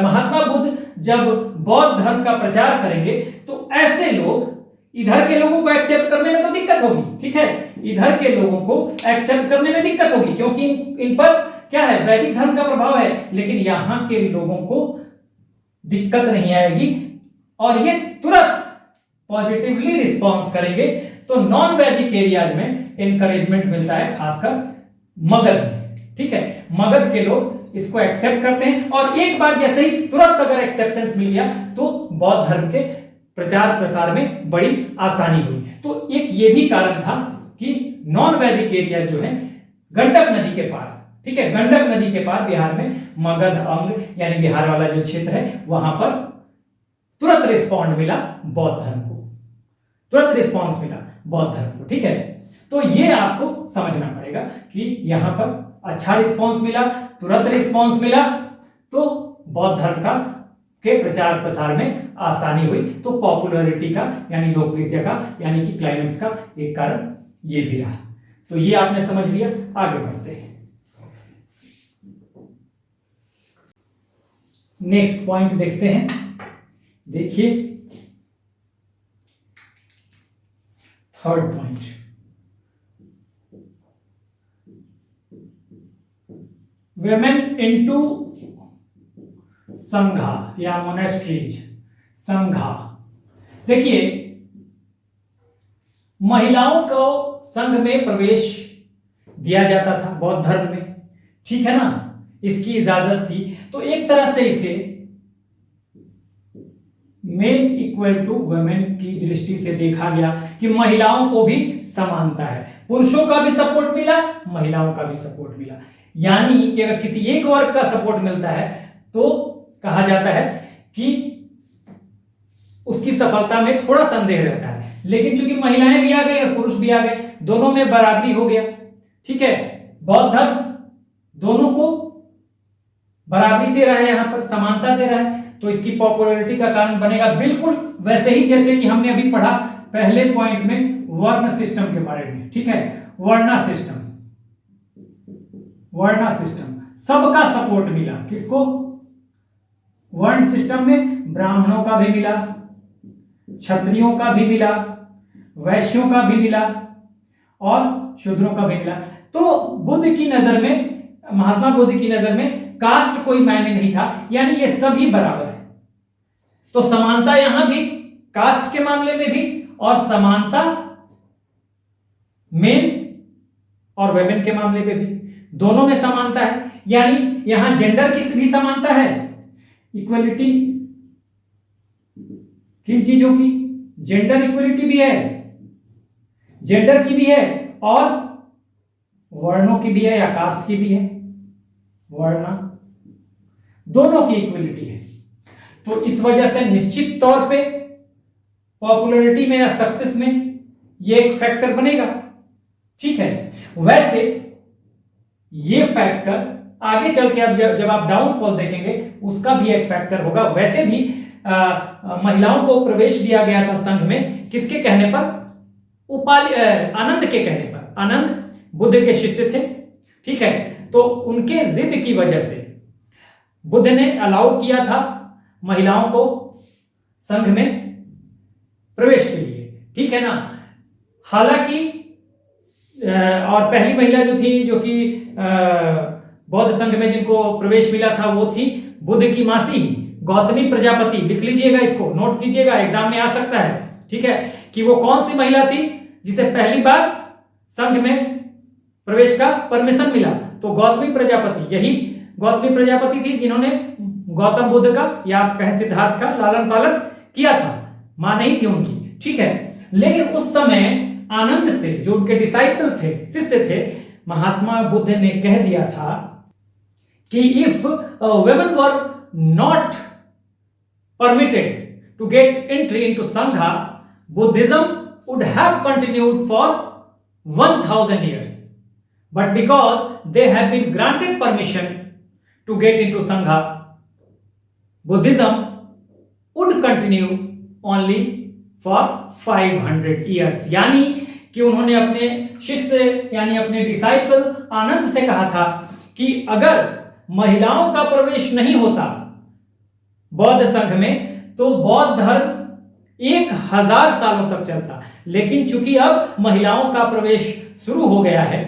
महात्मा बुद्ध जब बौद्ध धर्म का प्रचार करेंगे तो ऐसे लोग, इधर के लोगों को एक्सेप्ट करने में तो दिक्कत होगी। ठीक है, इधर के लोगों को एक्सेप्ट करने में दिक्कत होगी, क्योंकि इन पर क्या है, वैदिक धर्म का प्रभाव है, लेकिन यहां के लोगों को दिक्कत नहीं आएगी, और ये तुरंत पॉजिटिवली रिस्पॉन्स करेंगे। तो नॉन वैदिक एरियाज में इंकरेजमेंट मिलता है, खासकर मगध में। ठीक है, मगध के लोग इसको एक्सेप्ट करते हैं, और एक बार जैसे ही तुरंत अगर एक्सेप्टेंस मिल गया तो बौद्ध धर्म के प्रचार प्रसार में बड़ी आसानी हुई। तो एक ये भी कारण था कि नॉन वैदिक एरिया जो है गंडक नदी के पार, ठीक है, गंडक नदी के पार बिहार में मगध, अंग यानी बिहार वाला जो क्षेत्र है, वहां पर तुरंत रिस्पॉन्ड मिला बौद्ध धर्म को, तुरंत रिस्पॉन्स मिला बौद्ध धर्म को। ठीक है, तो ये आपको समझना पड़ेगा कि यहां पर अच्छा रिस्पॉन्स मिला, तुरंत रिस्पॉन्स मिला, तो बौद्ध धर्म का के प्रचार प्रसार में आसानी हुई। तो पॉपुलैरिटी का यानी लोकप्रियता का यानी कि क्लाइमेक्स का एक कारण ये भी रहा। तो ये आपने समझ लिया, आगे बढ़ते हैं। नेक्स्ट पॉइंट देखते हैं। देखिए थर्ड पॉइंट, women into संघा या मोनेस्ट्रीज। संघा, देखिए महिलाओं को संघ में प्रवेश दिया जाता था बौद्ध धर्म में, ठीक है ना, इसकी इजाजत थी। तो एक तरह से इसे मेन इक्वल टू वुमेन की दृष्टि से देखा गया कि महिलाओं को भी समानता है, पुरुषों का भी सपोर्ट मिला, महिलाओं का भी सपोर्ट मिला। यानी कि अगर किसी एक वर्ग का सपोर्ट मिलता है तो कहा जाता है कि उसकी सफलता में थोड़ा संदेह रहता है, लेकिन चूंकि महिलाएं भी आ गई और पुरुष भी आ गए, दोनों में बराबरी हो गया। ठीक है, बौद्ध धर्म दोनों को बराबरी दे रहा है, यहां पर समानता दे रहा है, तो इसकी पॉपुलैरिटी का कारण बनेगा। बिल्कुल वैसे ही जैसे कि हमने अभी पढ़ा पहले पॉइंट में वर्ण सिस्टम के बारे में। ठीक है, वर्णा सिस्टम, वर्णा सिस्टम, सबका सपोर्ट मिला। किसको? वर्ण सिस्टम में ब्राह्मणों का भी मिला, क्षत्रियों का भी मिला, वैश्यों का भी मिला और शूद्रों का भी मिला। तो बुद्ध की नजर में, महात्मा बुद्ध की नजर में कास्ट कोई मायने नहीं था, यानी ये सभी बराबर है। तो समानता यहां भी कास्ट के मामले में भी, और समानता मेन और वेमेन के मामले में भी, दोनों में समानता है। यानी यहां जेंडर की भी समानता है, इक्वलिटी किन चीजों की? जेंडर इक्वलिटी भी है, जेंडर की भी है और वर्णों की भी है या कास्ट की भी है, वर्ण दोनों की इक्वलिटी है। तो इस वजह से निश्चित तौर पे पॉपुलैरिटी में या सक्सेस में ये एक फैक्टर बनेगा। ठीक है, वैसे ये फैक्टर आगे चल के अब जब आप डाउनफॉल देखेंगे उसका भी एक फैक्टर होगा। वैसे भी महिलाओं को प्रवेश दिया गया था संघ में किसके कहने पर? आनंद के कहने पर। आनंद बुद्ध के शिष्य थे। ठीक है, तो उनके जिद की वजह से बुद्ध ने अलाउ किया था महिलाओं को संघ में प्रवेश के लिए। ठीक है ना। हालांकि और पहली महिला जो थी, जो कि बौद्ध संघ में जिनको प्रवेश मिला था, वो थी बुद्ध की मासी गौतमी प्रजापति। लिख लीजिएगा, इसको नोट कीजिएगा, एग्जाम में आ सकता है। ठीक है, कि वो कौन सी महिला थी जिसे पहली बार संघ में प्रवेश का परमिशन मिला? तो गौतमी प्रजापति। यही गौतमी प्रजापति थी जिन्होंने गौतम बुद्ध का या आप कहें सिद्धार्थ का लालन पालन किया था। मां नहीं थी उनकी। ठीक है, लेकिन उस समय आनंद से, जो उनके डिसाइपल थे, शिष्य थे, महात्मा बुद्ध ने कह दिया था कि if women were not permitted to get entry into Sangha, Buddhism would have continued for 1000 years. But because they have been granted permission to get into Sangha, Buddhism would continue only for 500 years. यानी कि उन्होंने अपने शिष्य यानी अपने disciple आनंद से कहा था कि अगर महिलाओं का प्रवेश नहीं होता बौद्ध संघ में तो बौद्ध धर्म 1000 सालों तक चलता। लेकिन चूंकि अब महिलाओं का प्रवेश शुरू हो गया है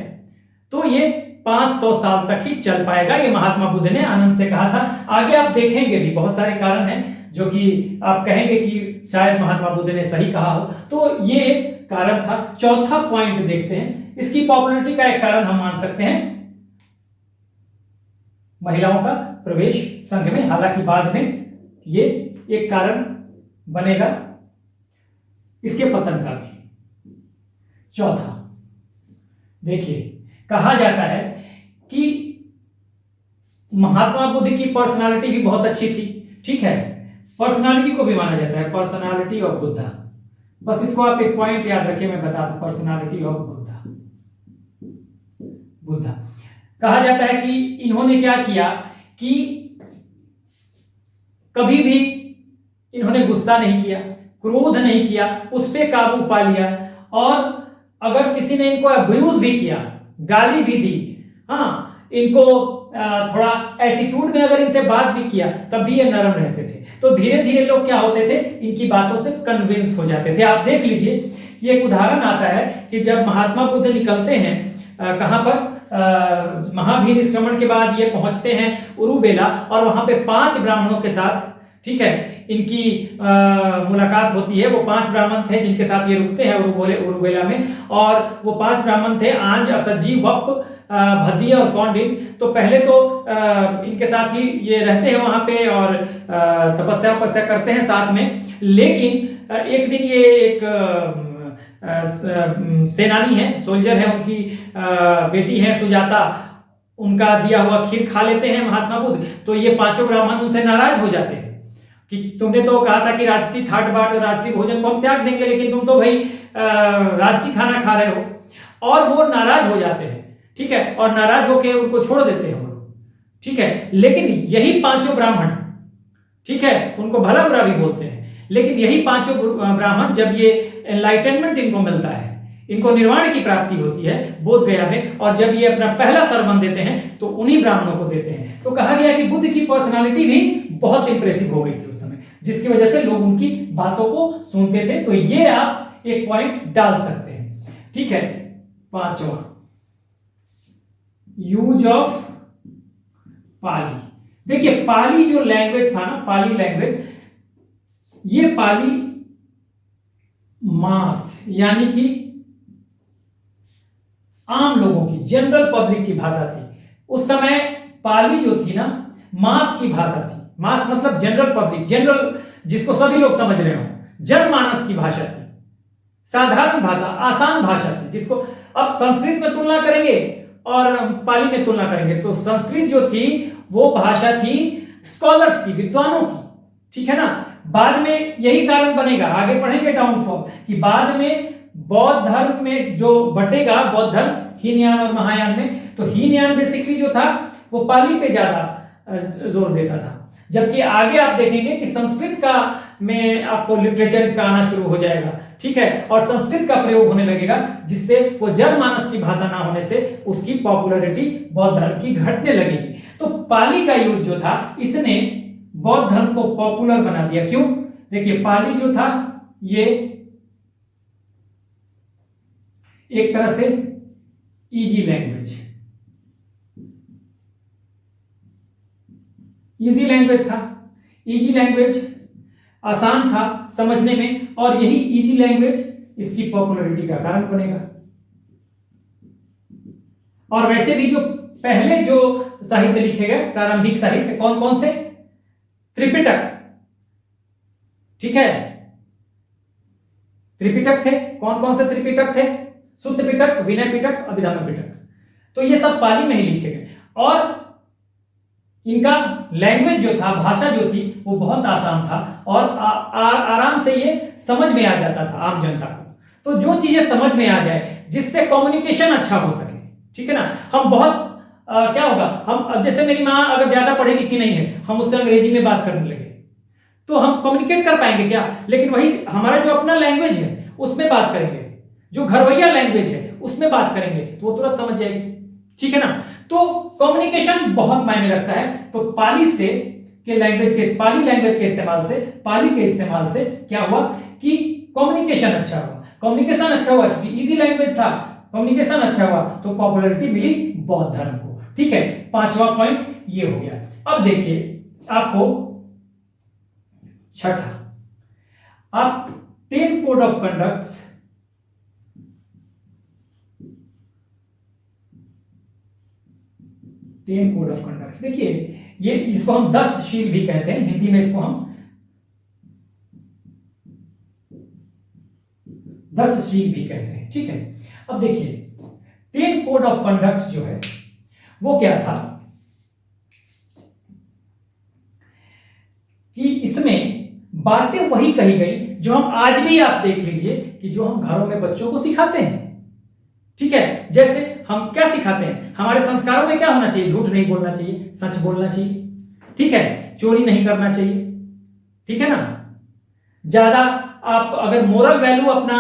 तो ये 500 साल तक ही चल पाएगा। ये महात्मा बुद्ध ने आनंद से कहा था। आगे आप देखेंगे भी बहुत सारे कारण हैं जो कि आप कहेंगे कि शायद महात्मा बुद्ध ने सही कहा हो। तो ये एक कारण था। चौथा पॉइंट देखते हैं। इसकी पॉपुलैरिटी का एक कारण हम मान सकते हैं महिलाओं का प्रवेश संघ में। हालांकि बाद में ये एक कारण बनेगा इसके पतन का भी। चौथा देखिए, कहा जाता है कि महात्मा बुद्ध की पर्सनालिटी भी बहुत अच्छी थी। ठीक है, पर्सनालिटी को भी माना जाता है, पर्सनालिटी ऑफ बुद्धा। बस इसको आप एक पॉइंट याद रखिए, मैं बता दूं, पर्सनालिटी ऑफ बुद्धा। बुद्धा कहा जाता है कि इन्होंने क्या किया कि कभी भी इन्होंने गुस्सा नहीं किया, क्रोध नहीं किया, उस पे काबू पा लिया। और अगर किसी ने इनको अब्यूज भी किया, गाली भी दी, हाँ, इनको थोड़ा एटीट्यूड में अगर इनसे बात भी किया, तब भी ये नरम रहते थे। तो धीरे धीरे लोग क्या होते थे, इनकी बातों से कन्विंस हो जाते थे। आप देख लीजिए कि एक उदाहरण आता है कि जब महात्मा बुद्ध निकलते हैं कहां पर, महाभिनिष्क्रमण के बाद ये पहुंचते हैं उरुबेला, और वहां पे 5 ब्राह्मणों के साथ, ठीक है, इनकी मुलाकात होती है। वो 5 ब्राह्मण थे जिनके साथ ये रुकते हैं उरुबेला में, और वो 5 ब्राह्मण थे आंज, असज्जी, वप, भद्दी और कौंडिन। तो पहले तो इनके साथ ही ये रहते हैं वहां पे और तपस्या करते हैं साथ में। लेकिन एक दिन ये एक सेनानी है, सोल्जर है, उनकी बेटी है सुजाता, उनका दिया हुआ खीर खा लेते हैं महात्मा बुद्ध। तो ये 5 ब्राह्मण उनसे नाराज हो जाते हैं कि तुमने तो कहा था कि राजसी ठाट बाट और राजसी भोजन को हम त्याग देंगे, लेकिन तुम तो भाई राजसी खाना खा रहे हो। और वो नाराज हो जाते हैं, ठीक है, और नाराज होकर उनको छोड़ देते हैं वो, ठीक है। लेकिन यही 5 ब्राह्मण, ठीक है, उनको भला बुरा भी बोलते हैं, लेकिन यही 5 ब्राह्मण, जब ये एनलाइटनमेंट इनको मिलता है, इनको निर्वाण की प्राप्ति होती है बोध गया में, और जब ये अपना पहला सरमन देते हैं तो उन्हीं ब्राह्मणों को देते हैं। तो कहा गया कि बुद्ध की पर्सनालिटी भी बहुत इंप्रेसिव हो गई थी उस समय, जिसकी वजह से लोग उनकी बातों को सुनते थे। तो ये आप एक पॉइंट डाल सकते हैं, ठीक है। 5वां, यूज ऑफ पाली। देखिए, पाली जो लैंग्वेज था ना, पाली लैंग्वेज, ये पाली मास यानी कि आम लोगों की, जनरल पब्लिक की भाषा थी। उस समय पाली जो थी ना, मास की भाषा थी। मास मतलब जनरल पब्लिक, जनरल जिसको सभी लोग समझ रहे हो, जनमानस की भाषा थी, साधारण भाषा, आसान भाषा थी, जिसको अब संस्कृत में तुलना करेंगे और पाली में तुलना करेंगे तो संस्कृत जो थी वो भाषा थी स्कॉलर्स की, विद्वानों की, ठीक है ना। बाद में यही कारण बनेगा, आगे पढ़ेंगे डाउनफॉल, कि बाद में बौद्ध धर्म में जो बटेगा, बौद्ध धर्म हीनयान और महायान में, तो हीनयान बेसिकली जो था वो पाली पे ज्यादा जोर देता था, जबकि आगे आप देखेंगे कि संस्कृत का में आपको लिटरेचर इसका आना शुरू हो जाएगा, ठीक है, और संस्कृत का प्रयोग होने लगेगा, जिससे वो जनमानस की भाषा ना होने से उसकी पॉपुलैरिटी बौद्ध धर्म की घटने लगेगी। तो पाली का यूज जो था इसने बौद्ध धर्म को पॉपुलर बना दिया। क्यों? देखिए पाली जो था ये एक तरह से इजी लैंग्वेज था, इजी लैंग्वेज, आसान था समझने में, और यही इजी लैंग्वेज इसकी पॉपुलैरिटी का कारण बनेगा। और वैसे भी जो पहले जो साहित्य लिखे गए, प्रारंभिक साहित्य कौन कौन से? त्रिपिटक, ठीक है, त्रिपिटक थे। कौन कौन से त्रिपिटक थे? शुद्ध पिटक, विनय पिटक, अभिधम्म पिटक। तो ये सब पाली में ही लिखे गए, और इनका लैंग्वेज जो था, भाषा जो थी वो बहुत आसान था, और आराम से ये समझ में आ जाता था आम जनता को। तो जो चीजें समझ में आ जाए, जिससे कम्युनिकेशन अच्छा हो सके, ठीक है ना। हम बहुत क्या होगा, हम जैसे मेरी माँ अगर ज्यादा पढ़ी लिखी नहीं है, हम उससे अंग्रेजी में बात करने लगे तो हम कम्युनिकेट कर पाएंगे क्या? लेकिन वही हमारा जो अपना लैंग्वेज है उसमें बात करेंगे, जो घरवैया लैंग्वेज है उसमें बात करेंगे, तो वो तुरंत समझ जाएगी, ठीक है ना। तो कम्युनिकेशन बहुत मायने रखता है। तो पाली लैंग्वेज के इस्तेमाल से क्या हुआ कि कम्युनिकेशन अच्छा हुआ, चूंकि इजी लैंग्वेज था, कम्युनिकेशन अच्छा हुआ, तो पॉपुलैरिटी मिली बौद्ध धर्म को, ठीक है। पांचवा पॉइंट ये हो गया। अब देखिए आपको छठा, आप 10 कोड ऑफ कंडक्ट्स, देखिए ये इसको हम 10 शील भी कहते हैं, हिंदी में इसको हम 10 शील भी कहते हैं, ठीक है। अब देखिए 10 कोड ऑफ कंडक्ट्स जो है वो क्या था कि इसमें बातें वही कही गई जो हम आज भी, आप देख लीजिए कि जो हम घरों में बच्चों को सिखाते हैं, ठीक है। जैसे हम क्या सिखाते हैं, हमारे संस्कारों में क्या होना चाहिए? झूठ नहीं बोलना चाहिए, सच बोलना चाहिए, ठीक है, चोरी नहीं करना चाहिए, ठीक है ना। ज्यादा आप अगर मोरल वैल्यू अपना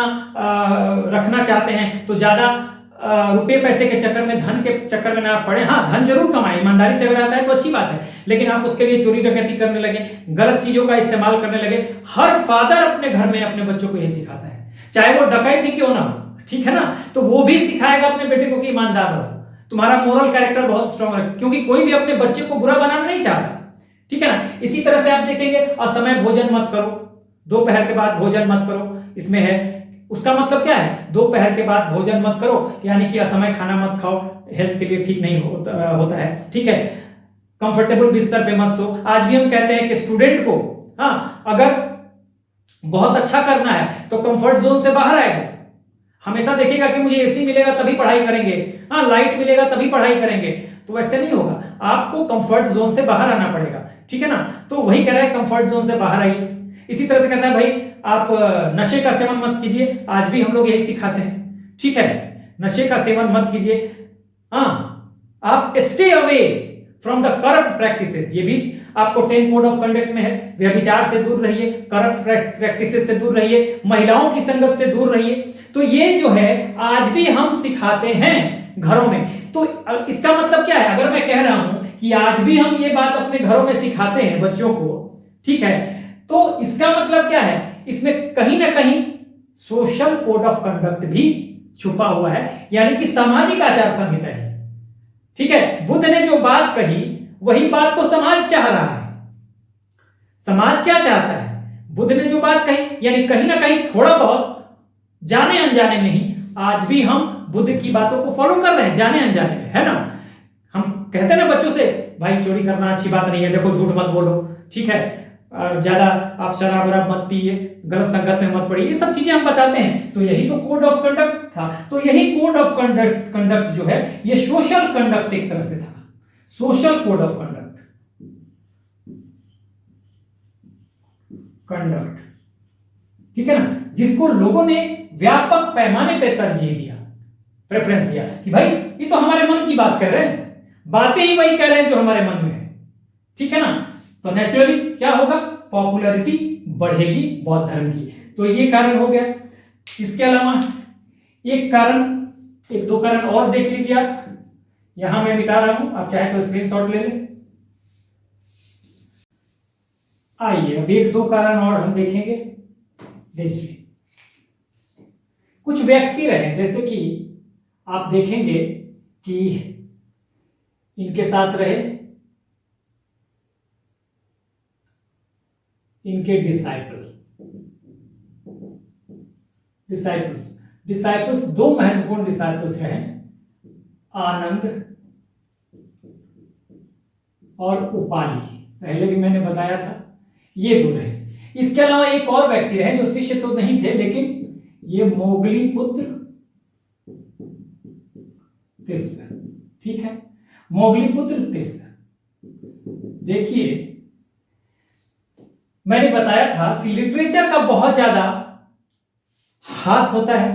रखना चाहते हैं तो ज्यादा रुपए पैसे के चक्कर में, धन के चक्कर में ना पड़े। हाँ, धन जरूर कमाए, ईमानदारी से अगर आता है तो अच्छी बात है, लेकिन आप उसके लिए चोरी डकैती करने लगे, गलत चीजों का इस्तेमाल करने लगे। हर फादर अपने घर में अपने बच्चों को यही सिखाता है, चाहे वो डकैती क्यों ना हो, ठीक है ना। तो वो भी सिखाएगा अपने बेटे को कि ईमानदार रहो, तुम्हारा मोरल कैरेक्टर बहुत स्ट्रांग है, क्योंकि कोई भी अपने बच्चे को बुरा बनाना नहीं चाहता, ठीक है ना। इसी तरह से आप देखेंगे असमय भोजन मत करो, दोपहर के बाद भोजन मत करो, इसमें है, उसका मतलब क्या है? दोपहर के बाद भोजन मत करो, यानी कि असमय खाना मत खाओ, हेल्थ के लिए ठीक नहीं होता है, ठीक है। कंफर्टेबल बिस्तर पे मत सो। आज भी हम कहते हैं कि स्टूडेंट को, हाँ, अगर बहुत अच्छा करना है तो कंफर्ट जोन से बाहर आएगा, हमेशा देखेगा कि मुझे एसी मिलेगा तभी पढ़ाई करेंगे, हाँ, लाइट मिलेगा तभी पढ़ाई करेंगे, तो वैसे नहीं होगा, आपको कंफर्ट जोन से बाहर आना पड़ेगा, ठीक है ना। तो वही कह रहा है कंफर्ट जोन से बाहर आइए। इसी तरह से कहता है भाई आप नशे का सेवन मत कीजिए, आज भी हम लोग यही सिखाते हैं, ठीक है, नशे का सेवन मत कीजिए। हाँ, आप stay away from the corrupt practices, ये भी आपको 10 कोड ऑफ कंडक्ट में है। व्यभिचार से दूर रहिए, करप्ट प्रैक्टिसेस से दूर रहिए, महिलाओं की संगत से दूर रहिए। तो ये जो है आज भी हम सिखाते हैं घरों में। तो इसका मतलब क्या है? अगर मैं कह रहा हूं कि आज भी हम ये बात अपने घरों में सिखाते हैं बच्चों को, ठीक है, तो इसका मतलब क्या है? इसमें कहीं ना कहीं सोशल कोड ऑफ कंडक्ट भी छुपा हुआ है, यानी कि सामाजिक आचार संहिता है, ठीक है। बुद्ध ने जो बात कही वही बात तो समाज चाह रहा है। समाज क्या चाहता है? बुद्ध ने जो बात कही, यानी कहीं ना कहीं थोड़ा बहुत जाने अनजाने में ही आज भी हम बुद्ध की बातों को फॉलो कर रहे हैं, जाने अनजाने में, है ना। हम कहते हैं ना बच्चों से, भाई चोरी करना अच्छी बात नहीं है, देखो झूठ मत बोलो, ठीक है, ज्यादा आप शराब वराब मत पिए, गलत संगत में मत पड़िए, ये सब चीजें हम बताते हैं। तो यही तो कोड ऑफ कंडक्ट था। तो यही कोड ऑफ कंडक्ट जो है ये सोशल कंडक्ट एक तरह से था, सोशल कोड ऑफ कंडक्ट, ठीक है ना, जिसको लोगों ने व्यापक पैमाने पर तरजीह दिया, प्रेफरेंस दिया कि भाई ये तो हमारे मन की बात कर रहे हैं, बातें ही वही कर रहे हैं जो हमारे मन में है, ठीक है ना। तो नेचुरली क्या होगा, पॉपुलैरिटी बढ़ेगी बौद्ध धर्म की। तो ये कारण हो गया। इसके अलावा एक कारण, एक दो कारण और देख लीजिए आप, यहां मैं मिटा रहा हूं, आप चाहे तो स्क्रीनशॉट ले लें। आइए अब एक दो कारण और हम देखेंगे। देखिए कुछ व्यक्ति रहे, जैसे कि आप देखेंगे कि इनके साथ रहे इनके डिसाइपल्स दो महत्वपूर्ण डिसाइपल्स रहे, आनंद और उपाली, पहले भी मैंने बताया था, ये दो रहे। इसके अलावा एक और व्यक्ति रहे जो शिष्य तो नहीं थे, लेकिन ये मोगली पुत्र तिस्र, ठीक है, मोगली पुत्र तिस्र। देखिए मैंने बताया था कि लिटरेचर का बहुत ज्यादा हाथ होता है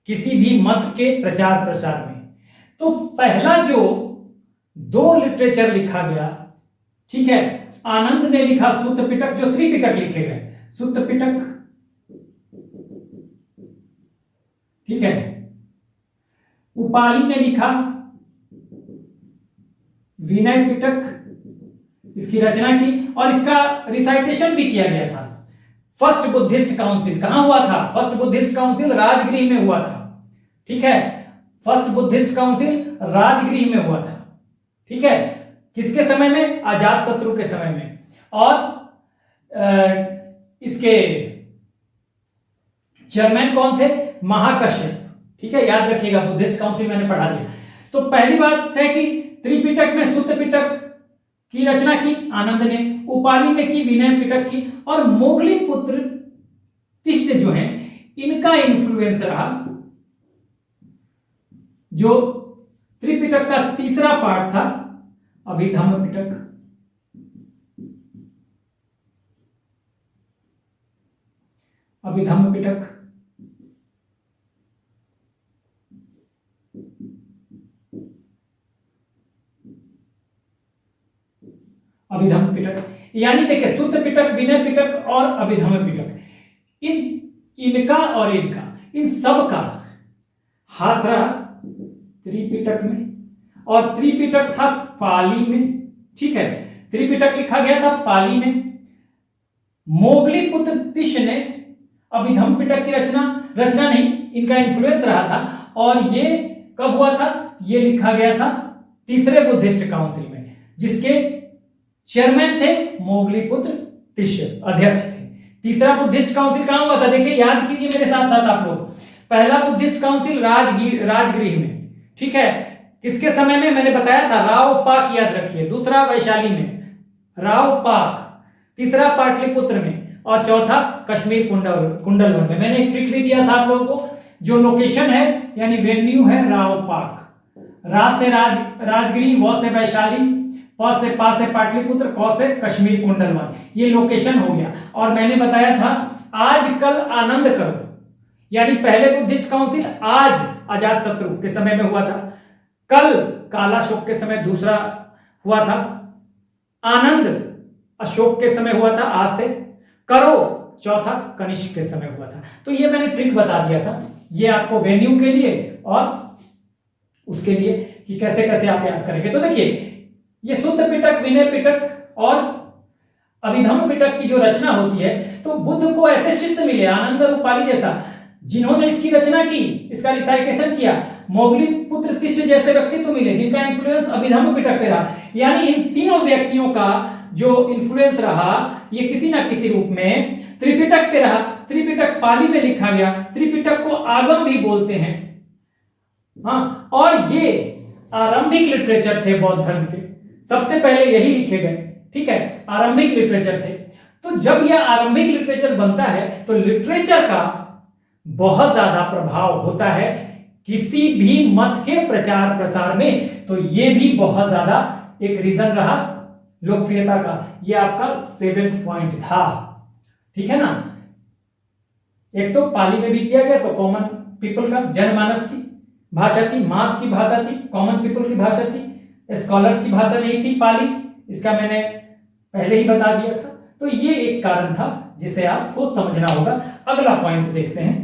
किसी भी मत के प्रचार प्रसार में। तो पहला जो दो लिटरेचर लिखा गया, ठीक है, आनंद ने लिखा सूत्र पिटक, जो त्रिपिटक लिखे गए, सूत्र पिटक, ठीक है, उपाली ने लिखा विनय पिटक, इसकी रचना की और इसका रिसाइटेशन भी किया गया था। फर्स्ट बुद्धिस्ट काउंसिल कहां हुआ था, फर्स्ट बुद्धिस्ट काउंसिल राजगृह में हुआ था, ठीक है, फर्स्ट बुद्धिस्ट काउंसिल राजगृह में हुआ था, ठीक है, किसके समय में, अजात शत्रु के समय में। और इसके चेयरमैन कौन थे, महाकश्यप, ठीक है, याद रखिएगा, बुद्धिस्ट काउंसिल मैंने पढ़ा दिया। तो पहली बात है कि त्रिपिटक में सूत्र पिटक की रचना की आनंद ने, उपाली ने की विनय पिटक की, और मोगली पुत्र तिष्ट जो है इनका इन्फ्लुएंस रहा, जो त्रिपिटक का तीसरा पार्ट था अभिधम्म पिटक, अभिधम्म पिटक, अभिधम्म पिटक, यानी देखिए सूत्र पिटक, विनय पिटक और अभिधम्म पिटक, इनका और इनका, इन सब का हाथ रहा त्रिपिटक में, और त्रिपिटक था पाली में, ठीक है, त्रिपिटक लिखा गया था पाली में। मोगली पुत्र तिष ने अभिधम्म पिटक की रचना नहीं, इनका इन्फ्लुएंस रहा था, और ये कब हुआ था, ये लिखा गया था तीसरे बुद्धिस्ट काउंसिल में, जिसके चेयरमैन थे मोगली पुत्र तिष, अध्यक्ष थे। तीसरा बुद्धिस्ट काउंसिल कहां हुआ था, देखिए याद कीजिए मेरे साथ साथ आप लोग। पहला बुद्धिस्ट काउंसिल राजगृह में, ठीक है, किसके समय में, मैंने बताया था राव पाक, याद रखिए, दूसरा वैशाली में राव पाक, तीसरा पाटलिपुत्र में, और चौथा कश्मीर कुंडलवन में। मैंने एक ट्रिक भी दिया था आप लोगों को, जो लोकेशन है यानी वेन्यू है राव पाक, रा से राजगृह, व से वैशाली, पा से पाटलिपुत्र, क से कश्मीर कुंडलवन, ये लोकेशन हो गया। और मैंने बताया था आजकल आनंद करो, यानी पहले बुद्धिस्ट काउंसिल आज अजात शत्रु के समय में हुआ था, कल कालाशोक के समय दूसरा हुआ था, आनंद अशोक के समय हुआ था, आज से करो चौथा कनिष्क के समय हुआ था। तो ये मैंने ट्रिक बता दिया था, ये आपको वेन्यू के लिए और उसके लिए कि कैसे कैसे आप याद करेंगे। तो देखिए ये सूत्र पिटक, विनय पिटक और अभिधम्म पिटक की जो रचना होती है, तो बुद्ध को ऐसे शिष्य मिले आनंद और उपाली जैसा, जिन्होंने इसकी रचना की, इसका रिसाइटेशन किया। मोगली पुत्र तिष जैसे व्यक्तित्व मिले जिनका इन्फ्लुएंस अभिधम्म पिटक पे रहा। यानी इन तीनों व्यक्तियों का जो इन्फ्लुएंस रहा ये किसी ना किसी रूप में त्रिपिटक पे रहा। त्रिपिटक पाली में लिखा गया, त्रिपिटक को आगम भी बोलते हैं, हाँ, और ये आरंभिक लिटरेचर थे बौद्ध धर्म के, सबसे पहले यही लिखे गए, ठीक है, आरंभिक लिटरेचर थे। तो जब यह आरंभिक लिटरेचर बनता है तो लिटरेचर का बहुत ज्यादा प्रभाव होता है किसी भी मत के प्रचार प्रसार में। तो यह भी बहुत ज्यादा एक रीजन रहा लोकप्रियता का। यह आपका 7th पॉइंट था, ठीक है ना। एक तो पाली में भी किया गया, तो कॉमन पीपल का, जनमानस की भाषा थी, मास की भाषा थी, कॉमन पीपल की भाषा थी, स्कॉलर्स की भाषा नहीं थी पाली, इसका मैंने पहले ही बता दिया था। तो ये एक कारण था जिसे आपको समझना होगा। अगला पॉइंट देखते हैं।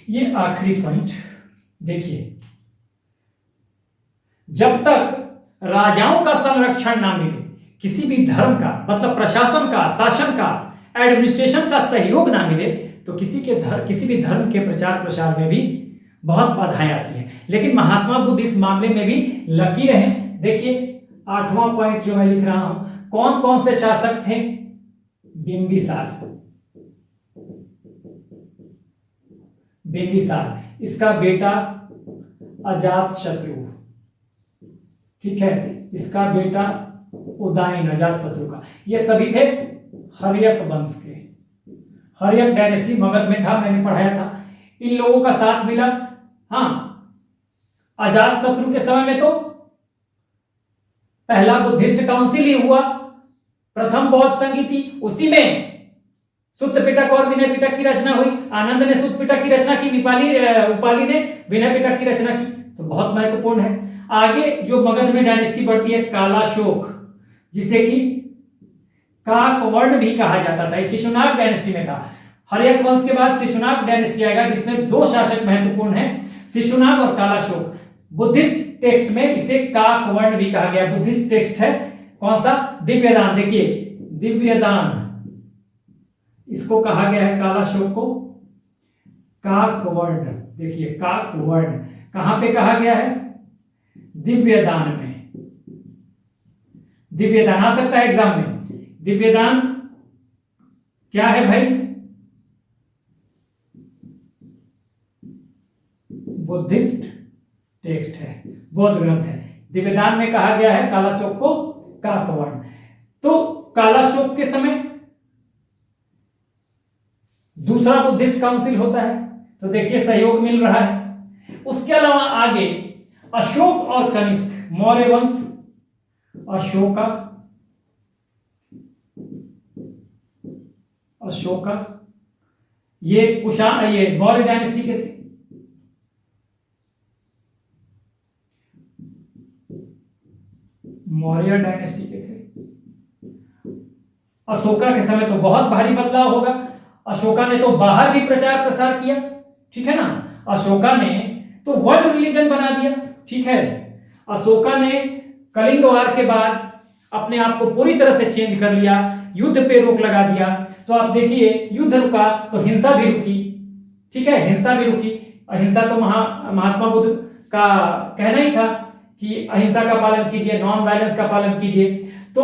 ये आखिरी पॉइंट देखिए, जब तक राजाओं का संरक्षण ना मिले, किसी भी धर्म का मतलब प्रशासन का, शासन का, एडमिनिस्ट्रेशन का सहयोग ना मिले, तो किसी भी धर्म के प्रचार प्रसार में भी बहुत बाधाएं आती हैं। लेकिन महात्मा बुद्ध इस मामले में भी लकी रहे। देखिए 8वां पॉइंट जो मैं लिख रहा हूं, कौन कौन से शासक थे? बिंबिसार, इसका बेटा अजात शत्रु, ठीक है, इसका बेटा उदयन, अजात शत्रु का। ये सभी थे हर्यक वंश के। हर्यक डायनेस्टी मगध में था, मैंने पढ़ाया था। इन लोगों का साथ मिला। हाँ, अजात शत्रु के समय में तो पहला बुद्धिस्ट काउंसिल ही हुआ, प्रथम बौद्ध संधि थी, उसी में सुत्त पिटक और विनय पिटक की रचना हुई। आनंद ने सुत्त पिटक की रचना की, उपाली ने विनय पिटक की रचना की। तो बहुत महत्वपूर्ण है। आगे जो मगध में डायनेस्टी बढ़ती है, कालाशोक, जिसे कि काकवर्ण भी कहा जाता था, शिशुनाग डायनेस्टी में था। हर्यक वंश के बाद शिशुनाग डायनेस्टी आएगा, जिसमें 2 शासक महत्वपूर्ण हैं, शिशुनाग और कालाशोक। बुद्धिस्ट टेक्स्ट में इसे काकवर्ण भी कहा गया। बुद्धिस्ट टेक्स्ट है कौन सा? दिव्यदान। देखिए दिव्यदान, इसको कहा गया है कालाशोक को काकवर्ण। देखिए काकवर्ण कहां पे कहा गया है? दिव्यदान में। दिव्यदान आ सकता है एग्जाम में। दिव्यदान क्या है भाई? बुद्धिस्ट टेक्स्ट है, बौद्ध ग्रंथ है। दिव्यदान में कहा गया है कालाशोक को काकवर्ण। तो कालाशोक के समय दूसरा बुद्धिस्ट काउंसिल होता है, तो देखिए सहयोग मिल रहा है। उसके अलावा आगे अशोक और कनिष्क, मौर्य वंश, अशोका, ये मौर्य डायनेस्टी के थे। मौर्य डायनेस्टी के थे। अशोका के समय तो बहुत भारी बदलाव होगा। अशोका ने तो बाहर भी प्रचार प्रसार किया, ठीक है ना। अशोका ने तो वर्ल्ड रिलीजन बना दिया, ठीक है। अशोका ने कलिंग वार के बाद अपने आप को पूरी तरह से चेंज कर लिया, युद्ध पे रोक लगा दिया। तो आप देखिए युद्ध रुका तो हिंसा भी रुकी, ठीक है, हिंसा भी रुकी। अहिंसा तो महात्मा बुद्ध का कहना ही था कि अहिंसा का पालन कीजिए, नॉन वायलेंस का पालन कीजिए। तो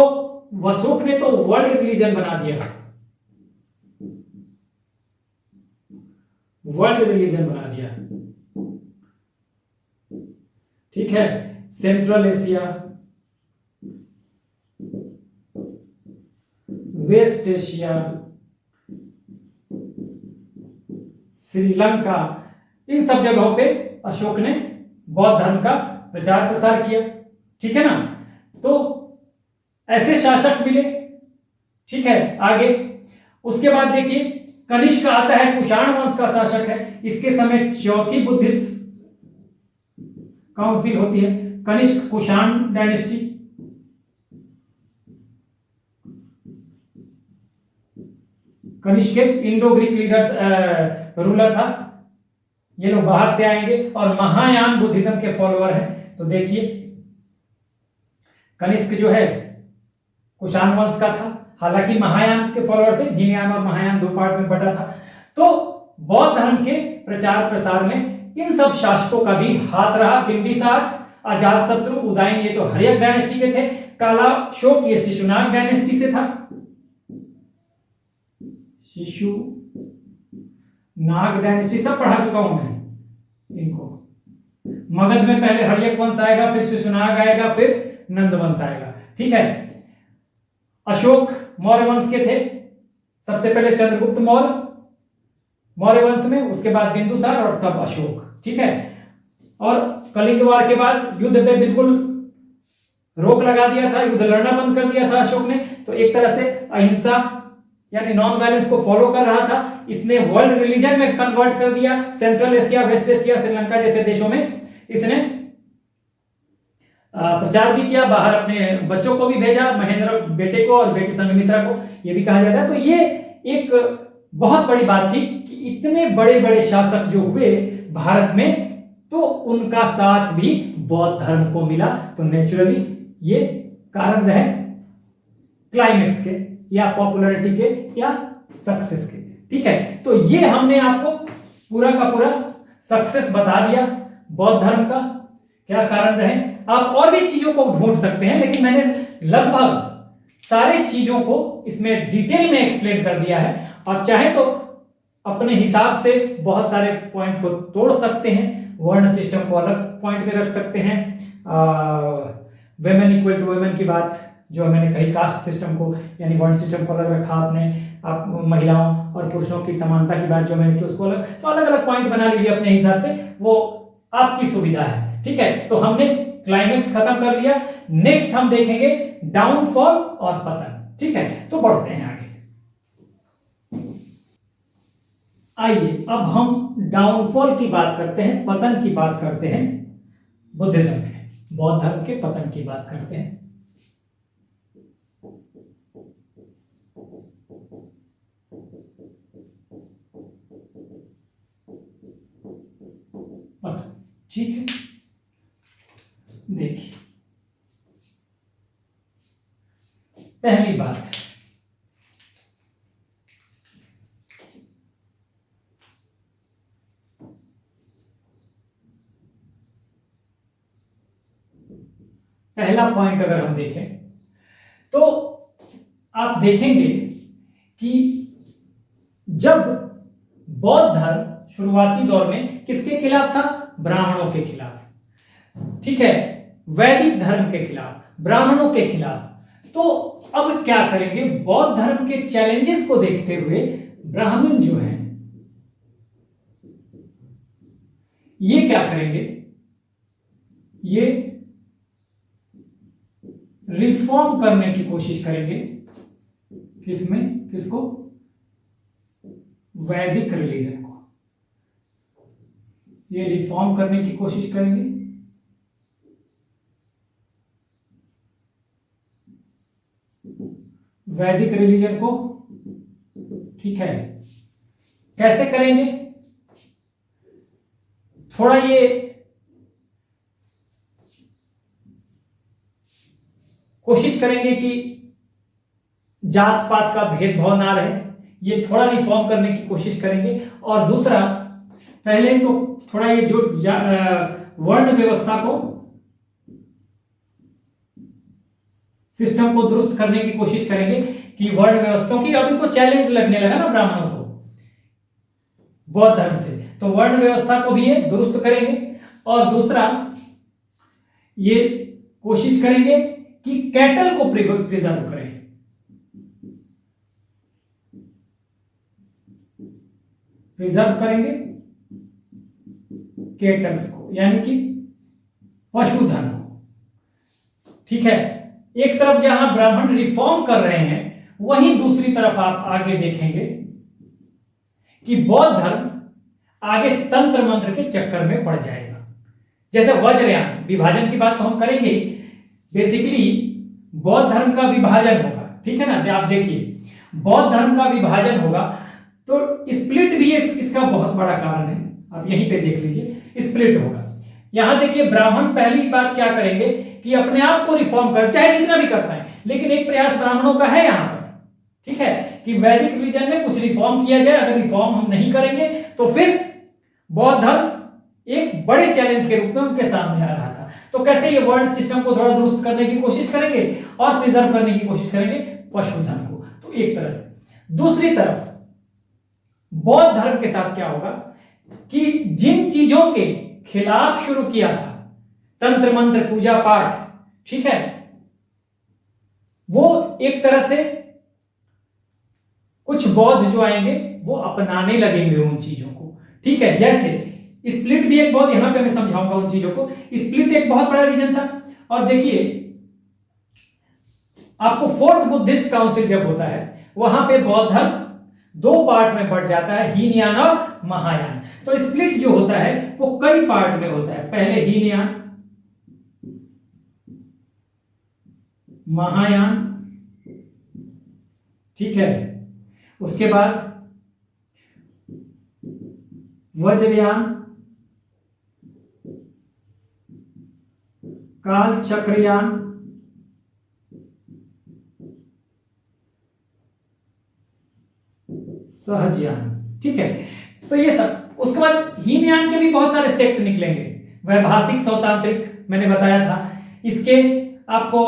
अशोक ने तो वर्ल्ड रिलीजन बना दिया, वर्ल्ड रिलीजन बना दिया, ठीक है। Central Asia, waste Asia, Sri Lanka, इन सब जगहों पे अशोक ने बौद्ध धर्म का प्रचार प्रसार किया, ठीक है ना। तो ऐसे शासक मिले, ठीक है। आगे उसके बाद देखिए कनिष्क आता है, कुषाण वंश का शासक है। इसके समय चौथी बुद्धिस्ट काउंसिल होती है, Kanishka Kushan dynasty. Kanishka Indo Greek leader ruler था। ये लोग बाहर से आएंगे और महायान बुद्धिज्म के फॉलोअर हैं। तो देखिए कनिष्क जो है कुषाण वंश का था, हालांकि महायान के फॉलोअर थे, हीनयान और महायान 2 पार्ट में बटा था। तो बौद्ध धर्म के प्रचार प्रसार में इन सब शासकों का भी हाथ रहा। बिंबिसार, अजातशत्रु, उदयन ये तो हर्यक डायनेस्टी के थे, कालाशोक ये शिशुनाग डायनेस्टी से था, शिशुनाग डायनेस्टी सब पढ़ा चुका हूं मैं इनको। मगध में पहले हर्यक वंश आएगा, फिर शिशुनाग आएगा, फिर नंद वंश आएगा, ठीक है। अशोक मौर्य वंश के थे, सबसे पहले चंद्रगुप्त मौर्य वंश में, उसके बाद बिंदुसार और तब अशोक, ठीक है। और कलिंग वार के बाद युद्ध पे बिल्कुल रोक लगा दिया था, युद्ध लड़ना बंद कर दिया था अशोक ने। तो एक तरह से अहिंसा यानी नॉन वायलेंस को फॉलो कर रहा था। इसने वर्ल्ड रिलीजन में कन्वर्ट कर दिया, Central Asia, waste Asia, Sri Lanka जैसे देशों में इसने प्रचार भी किया, बाहर अपने बच्चों को भी भेजा, महेंद्र बेटे को और बेटी संघमित्रा को, ये भी कहा जाता है। तो ये एक बहुत बड़ी बात थी कि इतने बड़े बड़े शासक जो हुए भारत में, तो उनका साथ भी बौद्ध धर्म को मिला। तो नेचुरली ये कारण रहे क्लाइमेक्स के या पॉपुलैरिटी के या सक्सेस के, ठीक है। तो ये हमने आपको पूरा का पूरा सक्सेस बता दिया बौद्ध धर्म का, क्या कारण रहे। आप और भी चीजों को ढूंढ सकते हैं, लेकिन मैंने लगभग सारे चीजों को इसमें डिटेल में एक्सप्लेन कर दिया है। आप चाहे तो अपने हिसाब से बहुत सारे पॉइंट को तोड़ सकते हैं, वर्ण सिस्टम को अलग पॉइंट में रख सकते हैं, वेमेन इक्वल टू वेमेन की बात जो मैंने कही, कास्ट सिस्टम को यानी वर्ण सिस्टम को अलग रखा आपने, आप महिलाओं और पुरुषों की समानता की बात जो मैंने की उसको अलग, तो अलग अलग पॉइंट बना लीजिए अपने हिसाब से, वो आपकी सुविधा है, ठीक है। तो हमने क्लाइमेक्स खत्म कर लिया। नेक्स्ट हम देखेंगे डाउनफॉल और पतन, ठीक है। तो बढ़ते हैं आगे। आइए अब हम डाउनफॉल की बात करते हैं, पतन की बात करते हैं, बुद्धिज्म के, बौद्ध धर्म के पतन की बात करते हैं। पतन, ठीक है। देखिए पहली बात, पहला पॉइंट अगर हम देखें तो आप देखेंगे कि जब बौद्ध धर्म शुरुआती दौर में किसके खिलाफ था? ब्राह्मणों के खिलाफ, ठीक है, वैदिक धर्म के खिलाफ, ब्राह्मणों के खिलाफ। तो अब क्या करेंगे? बौद्ध धर्म के चैलेंजेस को देखते हुए ब्राह्मण जो हैं ये क्या करेंगे? ये रिफॉर्म करने की कोशिश करेंगे। किसमें? किसको? वैदिक रिलीजन को ये रिफॉर्म करने की कोशिश करेंगे। वैदिक रिलीजन को, ठीक है। कैसे करेंगे? थोड़ा ये कोशिश करेंगे कि जात पात का भेदभाव ना रहे, ये थोड़ा रिफॉर्म करने की कोशिश करेंगे। और दूसरा, पहले तो थोड़ा ये जो वर्ण व्यवस्था को, सिस्टम को दुरुस्त करने की कोशिश करेंगे कि वर्ण व्यवस्था, क्योंकि अब इनको चैलेंज लगने लगा ना ब्राह्मणों को बौद्ध धर्म से, तो वर्ण व्यवस्था को भी ये दुरुस्त करेंगे। और दूसरा ये कोशिश करेंगे कि कैटल को प्रिजर्व करें, प्रिजर्व करेंगे कैटल्स को, यानी कि पशुधन को, ठीक है। एक तरफ जहां ब्राह्मण रिफॉर्म कर रहे हैं, वहीं दूसरी तरफ आप आगे देखेंगे कि बौद्ध धर्म आगे तंत्र मंत्र के चक्कर में पड़ जाएगा। जैसे वज्रयान विभाजन की बात तो हम करेंगे, बेसिकली बौद्ध धर्म का विभाजन होगा, ठीक है ना। आप देखिए बौद्ध धर्म का विभाजन होगा तो स्प्लिट भी इसका बहुत बड़ा कारण है। आप यहीं पे देख लीजिए, स्प्लिट होगा। यहां देखिए ब्राह्मण पहली बात क्या करेंगे कि अपने आप को रिफॉर्म कर, चाहे जितना भी कर पाए, लेकिन एक प्रयास ब्राह्मणों का है यहां पर, ठीक है, कि वैदिक रिलीजन में कुछ रिफॉर्म किया जाए। अगर रिफॉर्म हम नहीं करेंगे तो फिर बौद्ध धर्म एक बड़े चैलेंज के रूप में उनके सामने आ रहा था। तो कैसे ये वर्ल्ड सिस्टम को थोड़ा दुरुस्त करने की कोशिश करेंगे और प्रिजर्व करने की कोशिश करेंगे पशुधन को। तो एक तरह से। दूसरी तरफ बौद्ध धर्म के साथ क्या होगा कि जिन चीजों के खिलाफ शुरू किया था, तंत्र मंत्र पूजा पाठ, ठीक है, वो एक तरह से कुछ बौद्ध जो आएंगे वो अपनाने लगेंगे उन चीजों को, ठीक है। जैसे स्प्लिट भी एक बहुत, यहां पे मैं समझाऊंगा उन चीजों को। स्प्लिट एक बहुत बड़ा रीजन था। और देखिए आपको फोर्थ बुद्धिस्ट काउंसिल जब होता है वहां पे बौद्ध धर्म दो पार्ट में बढ़ जाता है, हीनयान और महायान। तो स्प्लिट जो होता है वो कई पार्ट में होता है, पहले हीनयान, महायान, ठीक है, उसके बाद वज्रयान, काल चक्रयान, सहजयान, ठीक है। तो ये सब, उसके बाद हीनयान के भी बहुत सारे सेक्ट निकलेंगे। वैभाषिक सौतांत्रिक मैंने बताया था, इसके आपको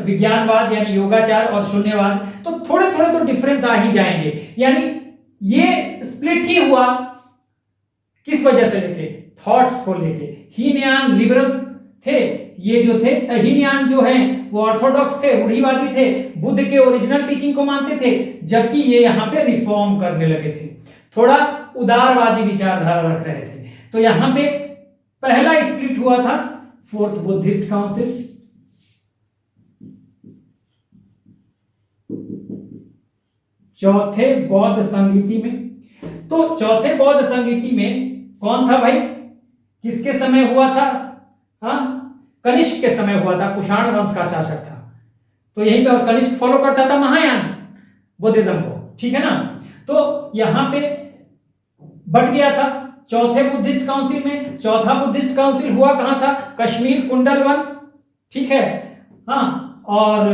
विज्ञानवाद यानी योगाचार और शून्यवाद, तो थोड़े थोड़े तो डिफरेंस आ ही जाएंगे। यानी ये स्प्लिट ही हुआ किस वजह से, लेके थॉट्स को लेके। हीनयान लिबरल थे, ये जो थे हीनयान जो हैं वो ऑर्थोडॉक्स थे, रूढ़िवादी थे, बुद्ध के ओरिजिनल टीचिंग को मानते थे, जबकि ये यहां पे रिफॉर्म करने लगे थे, थोड़ा उदारवादी विचारधारा रख रहे थे। तो यहां पे पहला स्प्लिट हुआ था फोर्थ बुद्धिस्ट काउंसिल, चौथे बौद्ध संगीति में। तो चौथे बौद्ध संगीति में कौन था भाई, किसके समय हुआ था? हाँ, कनिष्क के समय हुआ था, कुषाण वंश का शासक था। तो यहीं पे, और कनिष्क फॉलो करता था महायान बुद्धिज्म को, ठीक है ना। तो यहां पे बट गया था चौथे बुद्धिस्ट काउंसिल में। चौथा बुद्धिस्ट काउंसिल हुआ कहां था? कश्मीर कुंडलवन, ठीक है। हाँ, और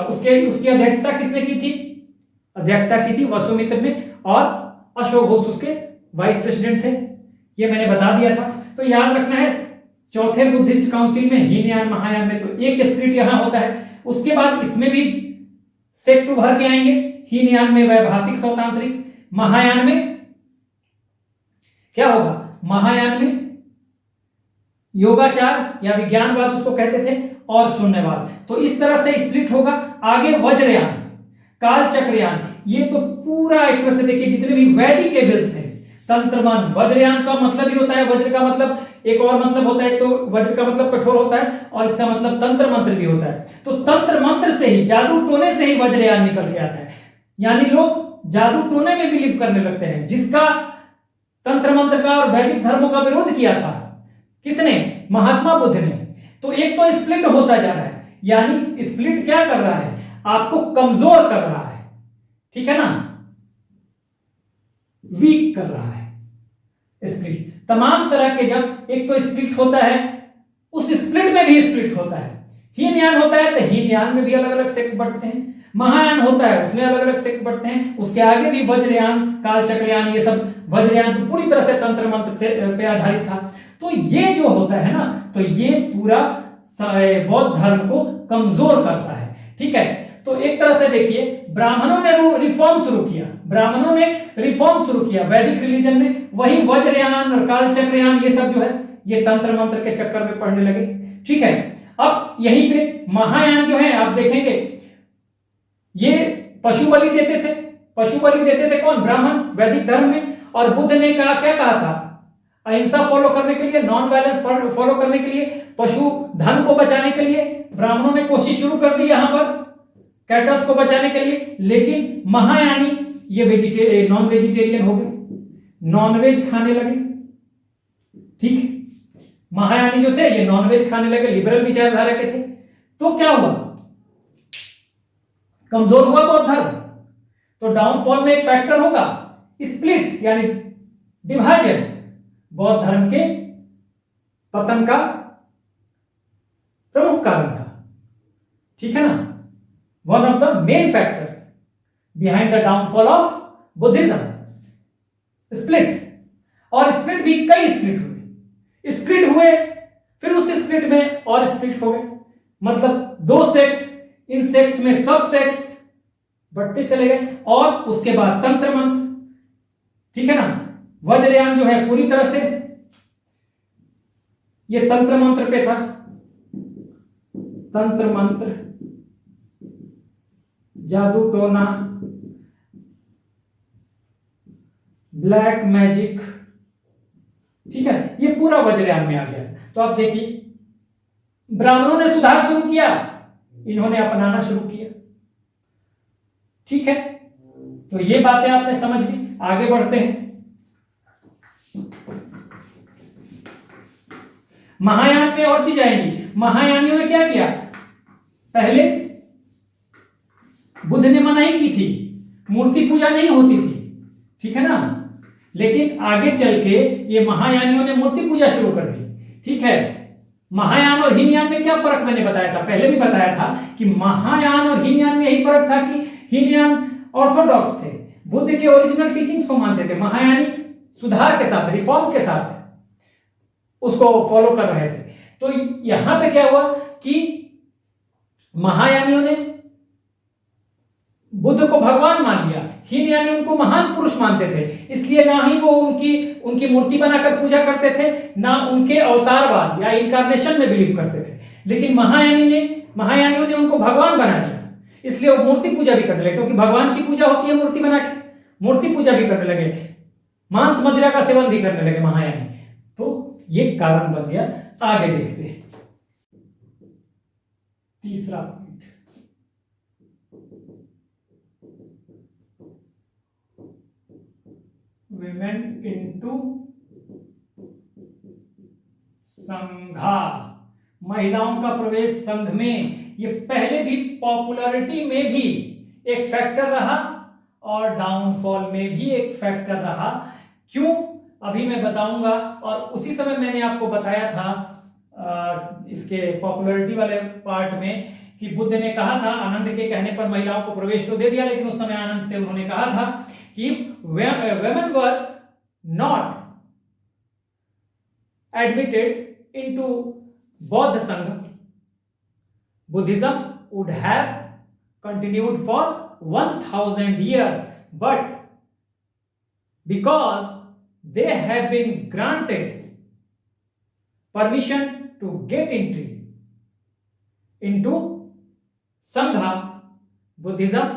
उसकी अध्यक्षता किसने की थी? अध्यक्षता की थी वसुमित्र ने, और अशोक घोष उसके वाइस प्रेसिडेंट थे। ये मैंने बता दिया था। तो याद रखना है, चौथे बुद्धिस्ट काउंसिल में हीनयान महायान में तो एक स्प्लिट यहां होता है। उसके बाद इसमें भी सेक्ट उभर के आएंगे। हीनयान में वैभाषिक सौतांत्रिक, महायान में क्या होगा? महायान में योगाचार या विज्ञानवाद उसको कहते थे, और शून्यवाद। तो इस तरह से स्प्लिट होगा। आगे वज्रयान, काल चक्रयान, ये तो पूरा एक तरह से देखिए जितने भी वैदिक एविल्स थे, तंत्रमन, वज्रयान का मतलब ही होता है, वज्र का मतलब एक और मतलब होता है, तो वज्र का मतलब कठोर होता है, और इसका मतलब तंत्र मंत्र भी होता है। तो तंत्र मंत्र से ही, जादू टोने से ही वज्रयान निकल के आता है। यानी लोग जादू टोने में बिलीव करने लगते हैं, जिसका तंत्र मंत्र का और वैदिक धर्मों का विरोध किया था किसने? महात्मा बुद्ध ने। तो एक तो स्प्लिट होता जा रहा है, यानी स्प्लिट क्या कर रहा है? आपको कमजोर कर रहा है, ठीक है ना, वीक कर रहा है स्प्लिट। तमाम तरह के, जब एक तो स्प्लिट होता है, उस स्प्लिट में भी स्प्लिट होता है। हीनयान होता है तो हीनयान में भी अलग अलग सेक्ट बढ़ते हैं, महायान होता है उसमें अलग अलग सेक्ट बढ़ते हैं, उसके आगे भी वज्रयान, काल चक्रयान, ये सब। वज्रयान तो पूरी तरह से तंत्र मंत्र से पे आधारित था। तो ये जो होता है ना, तो ये पूरा बौद्ध धर्म को कमजोर करता है, ठीक है। तो एक तरह से देखिए, ब्राह्मणों ने रिफॉर्म शुरू किया, ब्राह्मणों ने रिफॉर्म शुरू किया वैदिक रिलीजन में। वही वज्रयान और काल चक्रयान ये सब जो है, ये तंत्र मंत्र के चक्कर में पढ़ने लगे, ठीक है। अब यहीं पे महायान जो है, आप देखेंगे ये पशु बलि देते थे। पशु बलि देते थे कौन? ब्राह्मण, वैदिक धर्म में। और बुद्ध ने कहा, क्या कहा था? अहिंसा फॉलो करने के लिए, नॉन वायलेंस फॉलो करने के लिए, पशु धन को बचाने के लिए ब्राह्मणों ने कोशिश शुरू कर दी यहां पर, कैटल्स को बचाने के लिए। लेकिन महायानी ये नॉन वेजिटेरियन हो गए, नॉनवेज खाने लगे, ठीक है। महायानी जो थे ये नॉनवेज खाने लगे, लिबरल विचारधारा के थे। तो क्या हुआ? कमजोर हुआ बौद्ध धर्म। तो डाउनफॉल में एक फैक्टर होगा स्प्लिट, यानी विभाजन, बौद्ध धर्म के पतन का प्रमुख कारण था, ठीक है ना। One of the main factors behind the downfall of Buddhism, split. और स्प्लिट भी कई स्प्लिट हुए, फिर उस स्प्लिट में और स्प्लिट हो गए, मतलब दो सेक्ट, इन सेक्ट्स में सब सेक्ट्स बढ़ते चले गए। और उसके बाद तंत्र मंत्र, ठीक है ना, वज्रयान जो है पूरी तरह से ये तंत्र मंत्र पे था, तंत्र मंत्र, जादू टोना, ब्लैक मैजिक, ठीक है, ये पूरा वज्रयान में आ गया। तो आप देखिए ब्राह्मणों ने सुधार शुरू किया, इन्होंने अपनाना शुरू किया, ठीक है। तो ये बातें आपने समझ ली, आगे बढ़ते हैं। महायान में और चीज आएंगी। महायानियों ने क्या किया, पहले बुद्ध ने मनाही की थी, मूर्ति पूजा नहीं होती थी, ठीक है ना, लेकिन आगे चल के ये महायानियों ने मूर्ति पूजा शुरू कर दी, ठीक है। महायान और हीनयान में क्या फर्क मैंने बताया था, पहले भी बताया था कि महायान और हीनयान में यही फर्क था कि हीनयान ऑर्थोडॉक्स थे, बुद्ध के ओरिजिनल टीचिंग्स को मानते थे, महायानी सुधार के साथ, रिफॉर्म के साथ उसको फॉलो कर रहे थे। तो यहां पे क्या हुआ कि महायानियों ने बुद्ध को भगवान मान लिया, हीनयानी उनको महान पुरुष मानते थे, इसलिए ना ही वो उनकी मूर्ति बनाकर पूजा करते थे, ना उनके अवतारवाद या इनकारनेशन में बिलीव करते थे। लेकिन महायानियों ने उनको भगवान बना दिया, इसलिए वो मूर्ति पूजा भी करने लगे, क्योंकि भगवान की पूजा होती है मूर्ति बना के, मूर्ति पूजा भी करने लगे, मांस मदिरा का सेवन भी करने लगे महायानी। तो ये कारण बन गया। आगे देखते हैं तीसरा पॉइंट, विमेन इनटू संघा, महिलाओं का प्रवेश संघ में। ये पहले भी पॉपुलैरिटी में भी एक फैक्टर रहा और डाउनफॉल में भी एक फैक्टर रहा। क्यों, अभी मैं बताऊंगा। और उसी समय मैंने आपको बताया था इसके पॉपुलैरिटी वाले पार्ट में कि बुद्ध ने कहा था, आनंद के कहने पर महिलाओं को प्रवेश तो दे दिया, लेकिन उस समय आनंद से उन्होंने कहा था कि women were not admitted into Bauddha Sangha, Buddhism would have continued for 1000 years, but because they have been granted permission to get entry into Sangha, Buddhism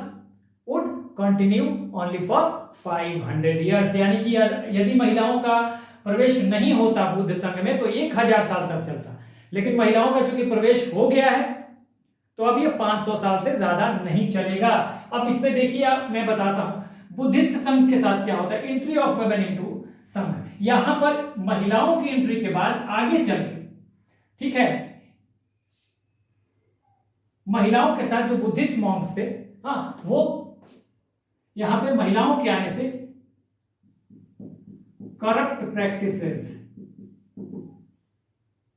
would continue only for 500 years। यानी कि यदि महिलाओं का प्रवेश नहीं होता बुद्ध संघ में तो 1000 साल तक चलता, लेकिन महिलाओं का चूंकि प्रवेश हो गया है तो अब ये 500 साल से ज्यादा नहीं चलेगा। अब इसमें देखिए, मैं बताता हूं बुद्धिस्ट संघ के साथ क्या होता है, एंट्री ऑफ वुमेन इनटू संघ। यहां पर महिलाओं की एंट्री के बाद आगे चल के, ठीक है, महिलाओं के साथ जो बुद्धिस्ट मॉन्क्स थे, हाँ, वो यहां पे महिलाओं के आने से करप्ट प्रैक्टिसेस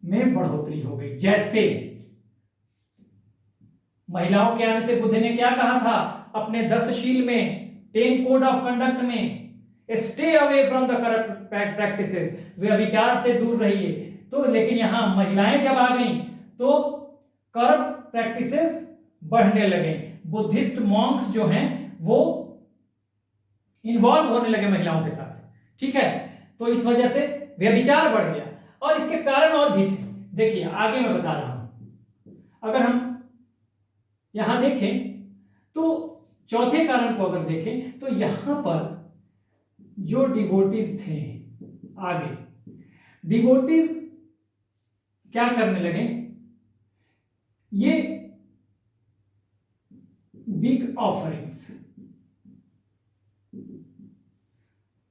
में बढ़ोतरी हो गई। जैसे महिलाओं के आने से बुद्ध ने क्या कहा था अपने 10 शील में, 10 कोड ऑफ कंडक्ट में, stay away from the corrupt practices, व्यभिचार से दूर रहिए। तो लेकिन यहां महिलाएं जब आ गई तो करप्ट प्रैक्टिसेस बढ़ने लगे, बुद्धिस्ट मॉन्क्स जो हैं वो इन्वॉल्व होने लगे महिलाओं के साथ, ठीक है। तो इस वजह से व्यभिचार बढ़ गया और इसके कारण और भी थे। देखिए आगे मैं बता रहा हूं, अगर हम यहां देखें तो चौथे कारण को अगर देखें तो यहां पर जो डिवोटीज थे, आगे डिवोटीज क्या करने लगे, ये बिग ऑफरिंग्स,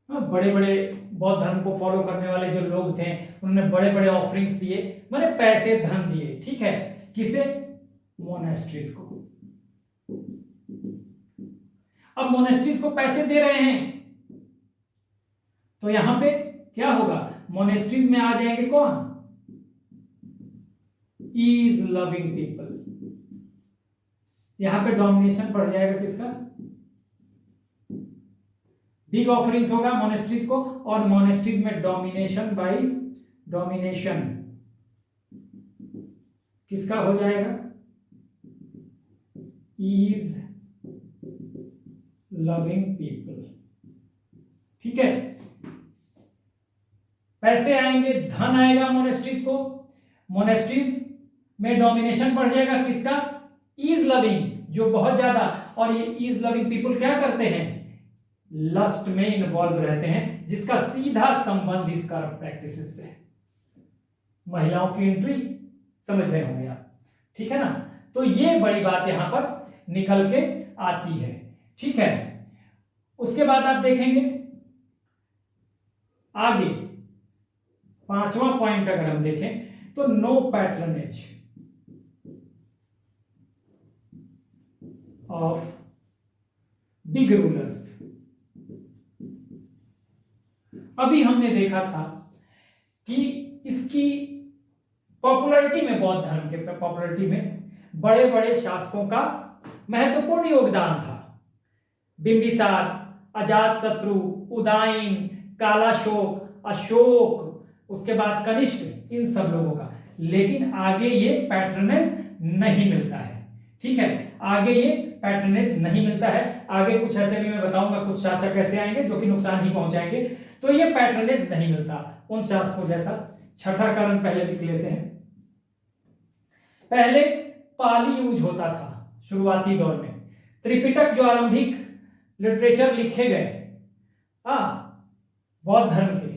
बड़े बड़े बौद्ध धर्म को फॉलो करने वाले जो लोग थे उन्होंने बड़े बड़े ऑफरिंग्स दिए, माने पैसे धन दिए, ठीक है, किसे, मोनेस्ट्रीज को। अब मोनेस्ट्रीज को पैसे दे रहे हैं तो यहां पे क्या होगा, मोनेस्ट्रीज में आ जाएंगे कौन, ईज लविंग पीपल। यहां पे डोमिनेशन पड़ जाएगा किसका, बिग ऑफरिंग्स होगा मोनेस्ट्रीज को, और मोनेस्ट्रीज में डोमिनेशन बाय डोमिनेशन, किसका हो जाएगा? Is loving people. ठीक है, पैसे आएंगे, धन आएगा मोनेस्ट्रीज को, मोनेस्ट्रीज में डोमिनेशन बढ़ जाएगा किसका? इज लविंग, जो बहुत ज्यादा। और ये इज लविंग पीपल क्या करते हैं? लस्ट में इन्वॉल्व रहते हैं, जिसका सीधा संबंध इस करप्ट प्रैक्टिसेस से। महिलाओं की एंट्री समझ रहे होंगे आप, ठीक है ना? तो ये बड़ी बात यहां पर निकल के आती है। ठीक है, उसके बाद आप देखेंगे आगे 5वां पॉइंट अगर हम देखें तो no patronage of big rulers. अभी हमने देखा था कि इसकी पॉपुलैरिटी में, बौद्ध धर्म के पॉपुलैरिटी में बड़े बड़े शासकों का महत्वपूर्ण योगदान था। बिंबिसार, अजातशत्रु, उदयन, कालाशोक, अशोक, उसके बाद कनिष्क, इन सब लोगों का। लेकिन आगे ये पैट्रनेज नहीं मिलता है। ठीक है, आगे ये पैट्रनेज नहीं मिलता है। आगे कुछ ऐसे भी मैं बताऊंगा, कुछ शासक ऐसे आएंगे जो कि नुकसान ही पहुंचाएंगे। तो ये पैट्रनेज नहीं मिलता उन शासकों जैसा। छठा कारण पहले लिख लेते हैं। पहले पाली यूज होता था शुरुआती दौर में। त्रिपिटक जो आरंभिक लिटरेचर लिखे गए बौद्ध धर्म के,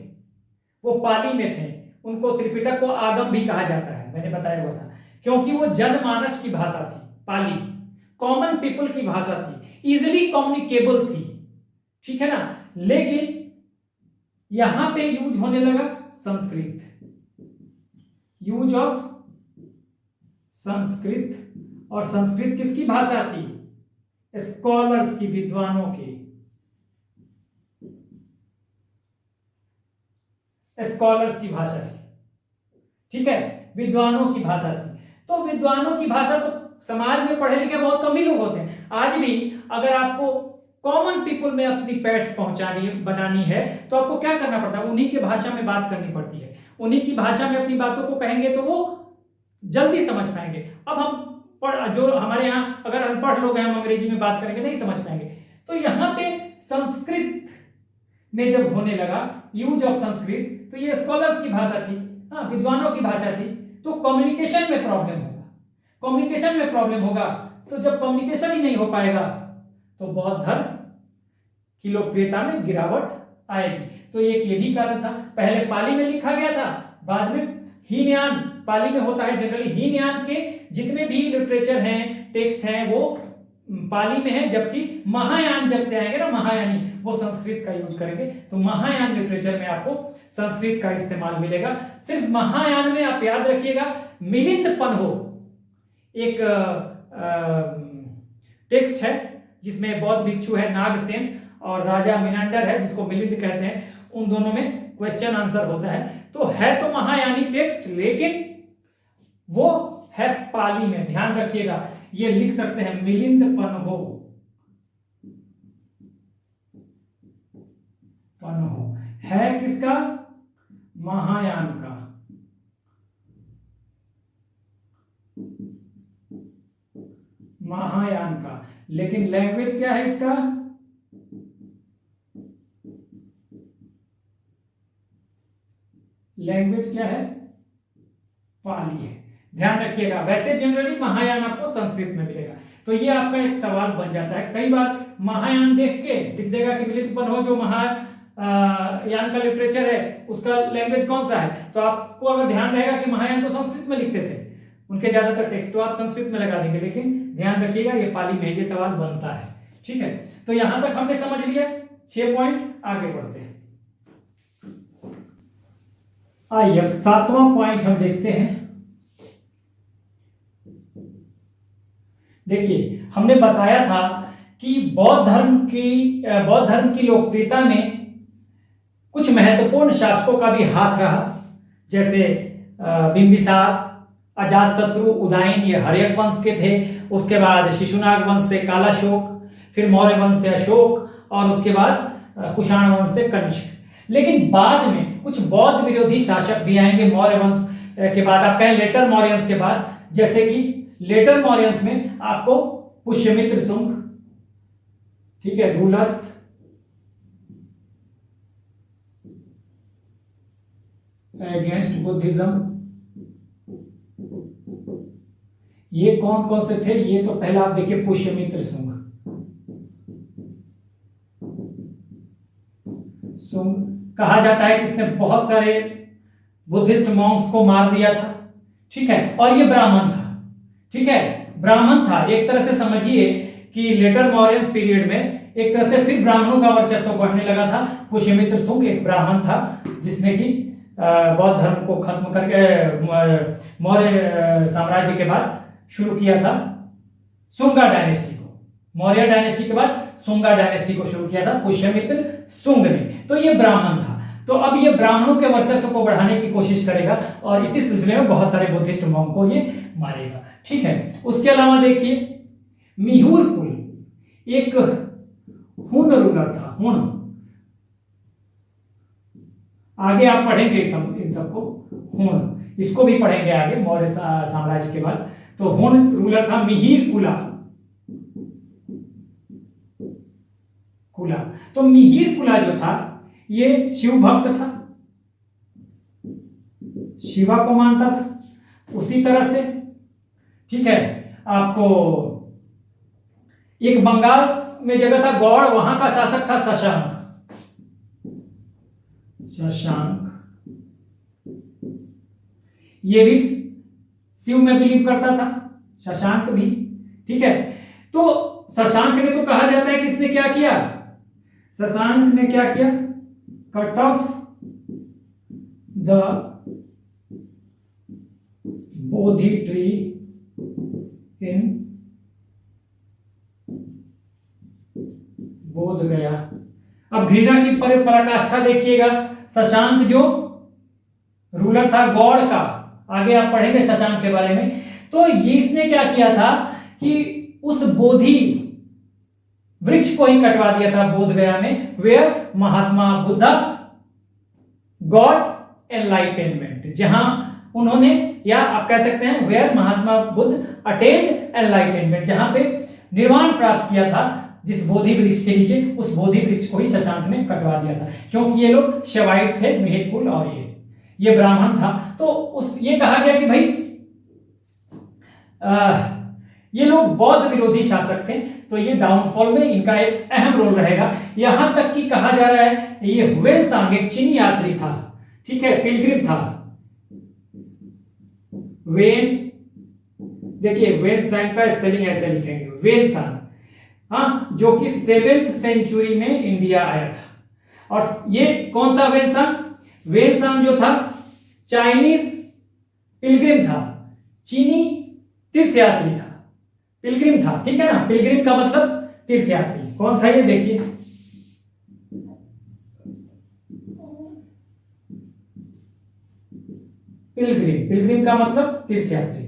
वो पाली में थे। उनको त्रिपिटक को आगम भी कहा जाता है, मैंने बताया हुआ था, क्योंकि वो जनमानस की भाषा थी। पाली कॉमन पीपल की भाषा थी, इजिली कम्युनिकेबल थी। ठीक है ना? लेकिन यहां पे यूज होने लगा संस्कृत, यूज ऑफ संस्कृत। और संस्कृत किसकी भाषा थी? स्कॉलर्स की, विद्वानों की, स्कॉलर्स की भाषा थी। ठीक है, विद्वानों की भाषा थी। तो विद्वानों की भाषा, तो समाज में पढ़े लिखे बहुत कम ही लोग होते हैं। आज भी अगर आपको कॉमन पीपल में अपनी पैठ बनानी है तो आपको क्या करना पड़ता है? उन्हीं की भाषा में बात करनी पड़ती है। उन्हीं की भाषा में अपनी बातों को कहेंगे तो वो जल्दी समझ पाएंगे। अब हम जो हमारे यहाँ अगर अनपढ़ लोग हैं, हम अंग्रेजी में बात करेंगे, नहीं समझ पाएंगे। तो यहाँ पे संस्कृत में जब होने लगा यूज ऑफ संस्कृत, तो ये स्कॉलर्स की भाषा थी, विद्वानों की भाषा थी। तो कम्युनिकेशन में प्रॉब्लम होगा, कम्युनिकेशन में प्रॉब्लम होगा। तो जब कम्युनिकेशन ही नहीं हो पाएगा तो बौद्ध धर्म की लोकप्रियता में गिरावट आएगी। तो एक ये भी कारण था। पहले पाली में लिखा गया था, बाद में हीनयान, पाली में होता है जनरली। हीनयान के जितने भी लिटरेचर हैं, टेक्स्ट हैं, वो पाली में है, जबकि महायान जब से आएंगे ना, महायानी, वो संस्कृत का यूज करेंगे। तो महायान लिटरेचर में आपको संस्कृत का इस्तेमाल मिलेगा। सिर्फ महायान में आप याद रखिएगा, मिलिंद पन्हो एक टेक्स्ट है जिसमें बौद्ध भिक्षु है नागसेन और राजा मिनांडर है जिसको मिलिंद कहते हैं। उन दोनों में क्वेश्चन आंसर होता है। तो है तो महायानी टेक्स्ट, लेकिन वो है पाली में। ध्यान रखिएगा, ये लिख सकते हैं मिलिंद पन्हो, पन्हो है किसका? महायान का। महायान का। लेकिन लैंग्वेज क्या है इसका? लैंग्वेज क्या है? पाली है। ध्यान रखिएगा। वैसे जनरली महायान आपको संस्कृत में मिलेगा। तो ये आपका एक सवाल बन जाता है। कई बार महायान देख के लिख देगा कि मिलिंद पन्हो जो महायान का लिटरेचर है उसका लैंग्वेज कौन सा है। तो आपको अगर ध्यान रहेगा कि महायान तो संस्कृत में लिखते थे, उनके ज्यादातर टेक्स्ट तो आप संस्कृत में लगा देंगे। लेकिन ध्यान रखिएगा ये पाली में, ये सवाल बनता है। ठीक है, तो यहां तक हमने समझ लिया 6 पॉइंट। आगे बढ़ते हैं। आइए अब 7वां पॉइंट हम देखते हैं। देखिए, हमने बताया था कि बौद्ध धर्म की लोकप्रियता में कुछ महत्वपूर्ण शासकों का भी हाथ रहा, जैसे बिंबिसार, अजातशत्रु, उदयन, ये हर्यक वंश के थे। उसके बाद शिशुनाग वंश से कालाशोक, फिर मौर्य वंश से अशोक, और उसके बाद कुषाण वंश से कनिष्क। लेकिन बाद में कुछ बौद्ध विरोधी शासक भी आएंगे मौर्य वंश के बाद, आप कहें लेटर मौर्यंस के बाद, जैसे कि लेटर मौर्यंस में आपको पुष्यमित्र शुंग, ठीक है, रूलर्स अगेंस्ट बुद्धिज्म। ये कौन कौन से थे? ये तो पहला आप देखिए पुष्यमित्र शुंग, कहा जाता है कि इसने बहुत सारे बुद्धिस्ट मॉन्क्स को मार दिया था, ठीक है, और ये ब्राह्मण था, ठीक है, ब्राह्मण था। एक तरह से समझिए कि लेटर मौर्यंस पीरियड में एक तरह से फिर ब्राह्मणों का वर्चस्व बढ़ने लगा था। पुष्यमित्र शुंग एक ब्राह्मण था जिसने कि बौद्ध धर्म को खत्म करके मौर्य साम्राज्य के बाद शुरू किया था शुंगा डायनेस्टी को। मौर्य डायनेस्टी के बाद शुंगा डायनेस्टी को शुरू किया था पुष्यमित्र शुंग ने। तो ये ब्राह्मण था, तो अब ये ब्राह्मणों के वर्चस्व को बढ़ाने की कोशिश करेगा और इसी सिलसिले में बहुत सारे बुद्धिस्ट मॉन्क को ये मारेगा, ठीक है। उसके अलावा देखिए मिहुर कुल एक हुन रूलर था, हुन, आगे आप पढ़ेंगे इन सबको, हुन, इसको भी पढ़ेंगे आगे मौर्य साम्राज्य के बाद। तो हुन रूलर था मिहिर कुला, कुला। तो मिहिर कुला जो था ये शिव भक्त था, शिवा को मानता था। उसी तरह से, ठीक है, आपको एक बंगाल में जगह था गौड़, वहां का शासक था शशांक, शशांक। ये भी शिव में बिलीव करता था, शशांक भी, ठीक है। तो शशांक ने, तो कहा जाता है कि इसने क्या किया, शशांक ने क्या किया, cut off the Bodhi tree in बोध गया। अब घृणा की पराकाष्ठा देखिएगा, शशांक जो रूलर था गौड़ का, आगे आप पढ़ेंगे शशांक के बारे में। तो ये इसने क्या किया था कि उस बोधि वृक्ष को ही कटवा दिया था बोध गया में, where Mahatma Buddha got enlightenment, जहां उन्होंने, या आप कह सकते हैं where Mahatma Buddha attend enlightenment, जहां पे निर्वाण प्राप्त किया था जिस बोधि वृक्ष के नीचे, उस बोधि वृक्ष को ही शशांक ने कटवा दिया था, क्योंकि ये लोग शैवाइट थे, मिहिर कुल, और ये ब्राह्मण था। तो उस ये कहा गया कि भाई ये लोग बौद्ध विरोधी शासक थे, तो ये डाउनफॉल में इनका एक अहम रोल रहेगा। यहां तक कि कहा जा रहा है ये ह्वेनसांग एक चीनी यात्री था, ठीक है, पिलग्रिम था। वेन, देखिए वेनसांग का स्पेलिंग ऐसे लिखेंगे, वेनसांग, हाँ, जो कि 7th सेंचुरी में इंडिया आया था। और ये कौन था वेनसांग? वेनसांग जो था चाइनीज पिलग्रिम था, चीनी तीर्थयात्री था, पिलग्रिम था, ठीक है ना। पिलग्रिम का मतलब तीर्थयात्री। कौन था ये देखिए, पिलग्रिम, पिलग्रिम का मतलब तीर्थयात्री,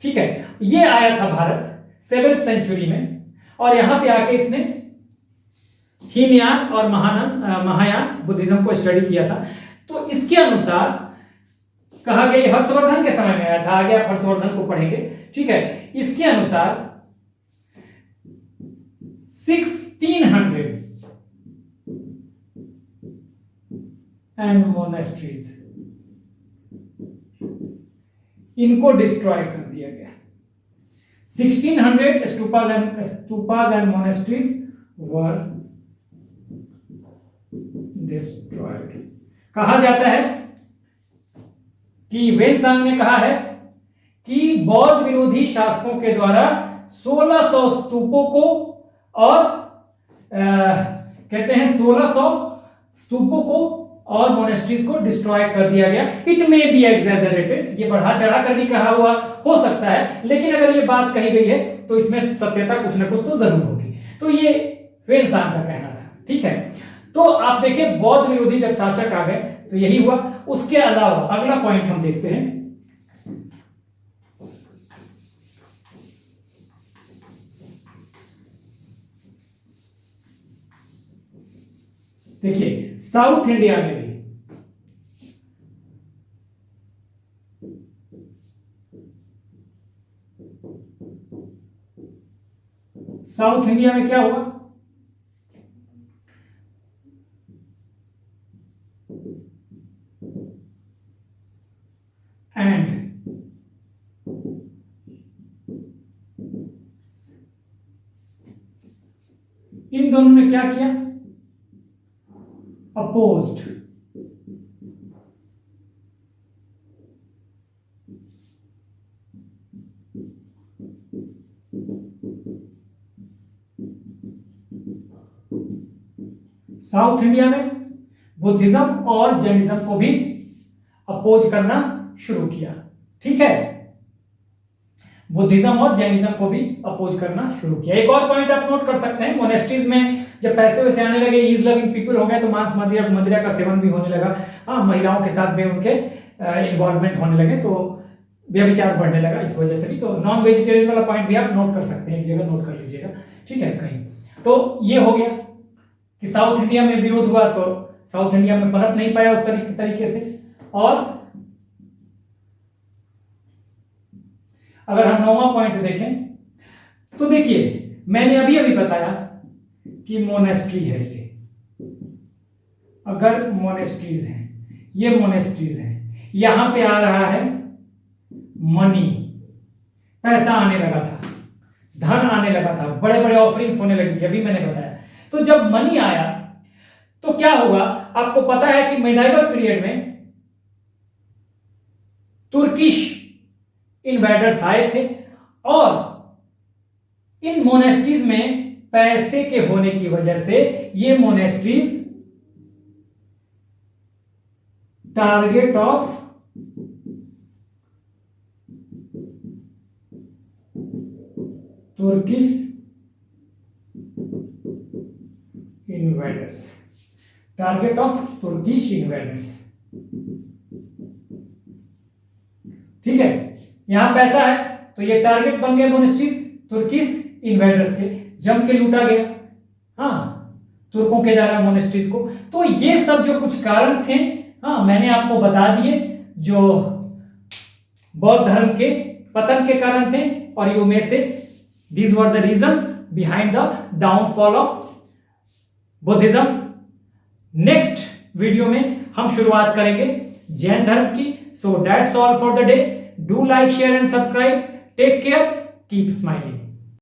ठीक है। ये आया था भारत 7th सेंचुरी में, और यहां पे आके इसने हीनयान और महायान बुद्धिज्म को स्टडी किया था। तो इसके अनुसार कहा गया, हर्षवर्धन के समय में आया था, आगे आप हर्षवर्धन को पढ़ेंगे, ठीक है। इसके अनुसार 1600 एंड मोनेस्ट्रीज, इनको डिस्ट्रॉय कर दिया गया। 1600 stupas and monasteries were destroyed। कहा जाता है कि वेनसांग ने कहा है कि बौद्ध विरोधी शासकों के द्वारा 1600 स्तूपों को और कहते हैं 1600 स्तूपों को और मोनेस्ट्रीज को डिस्ट्रॉय कर दिया गया। इट मे बी एग्जैजरेटेड, ये बढ़ा चढ़ा कर भी कहा हुआ हो सकता है, लेकिन अगर ये बात कही गई है तो इसमें सत्यता कुछ ना कुछ तो जरूर होगी। तो ये वेनसांग का कहना था, ठीक है। तो आप देखिए बौद्ध विरोधी जब शासक आ गए तो यही हुआ। उसके अलावा अगला पॉइंट हम देखते हैं, देखिए साउथ इंडिया में भी साउथ इंडिया में क्या हुआ? एंड इन दोनों ने क्या किया? अपोज्ड। साउथ इंडिया में बुद्धिज्म और जैनिज्म को भी अपोज करना शुरू किया। ठीक है, बुद्धिज्म और जैनिज्म को भी अपोज करना शुरू किया। एक और पॉइंट आप नोट कर सकते हैं, मोनेस्ट्रीज में जब पैसे वैसे आने लगे, ईज लविंग पीपल हो गए, तो मांस मदिरा का सेवन भी होने लगा। हाँ, महिलाओं के साथ भी उनके इन्वॉल्वमेंट होने लगे, तो व्यभिचार बढ़ने लगा इस वजह से भी। तो नॉन वेजिटेरियन वाला पॉइंट भी आप नोट कर सकते हैं, एक जगह नोट कर लीजिएगा। ठीक है, कहीं तो ये हो गया कि साउथ इंडिया में विरोध हुआ, तो साउथ इंडिया में पनप नहीं पाया उस तरीके से। और अगर हम 9वां पॉइंट देखें तो देखिए, मैंने अभी अभी बताया कि मोनेस्ट्री है ये। अगर मोनेस्ट्रीज हैं, ये मोनेस्ट्रीज हैं, यहां पे आ रहा है मनी, पैसा आने लगा था, धन आने लगा था, बड़े बड़े ऑफरिंग्स होने लगी थी, अभी मैंने बताया। तो जब मनी आया तो क्या हुआ? आपको पता है कि मेडाइवल पीरियड में तुर्किश इन्वेडर्स आए थे और इन मोनेस्ट्रीज में पैसे के होने की वजह से ये monasteries target of Turkish invaders, target of Turkish invaders. ठीक है, यहां पैसा है तो ये टारगेट बन गए मोनेस्ट्रीज तुर्किश इन्वेडर्स के, जम के लूटा गया हाँ तुर्कों के द्वारा मोनेस्ट्रीज को। तो ये सब जो कुछ कारण थे, हाँ मैंने आपको बता दिए, जो बौद्ध धर्म के पतन के कारण थे, और यू में से these were the reasons behind the downfall of Buddhism. Next video में हम शुरुआत करेंगे जैन धर्म की। So that's all for the day. Do like, share and subscribe. Take care, keep smiling.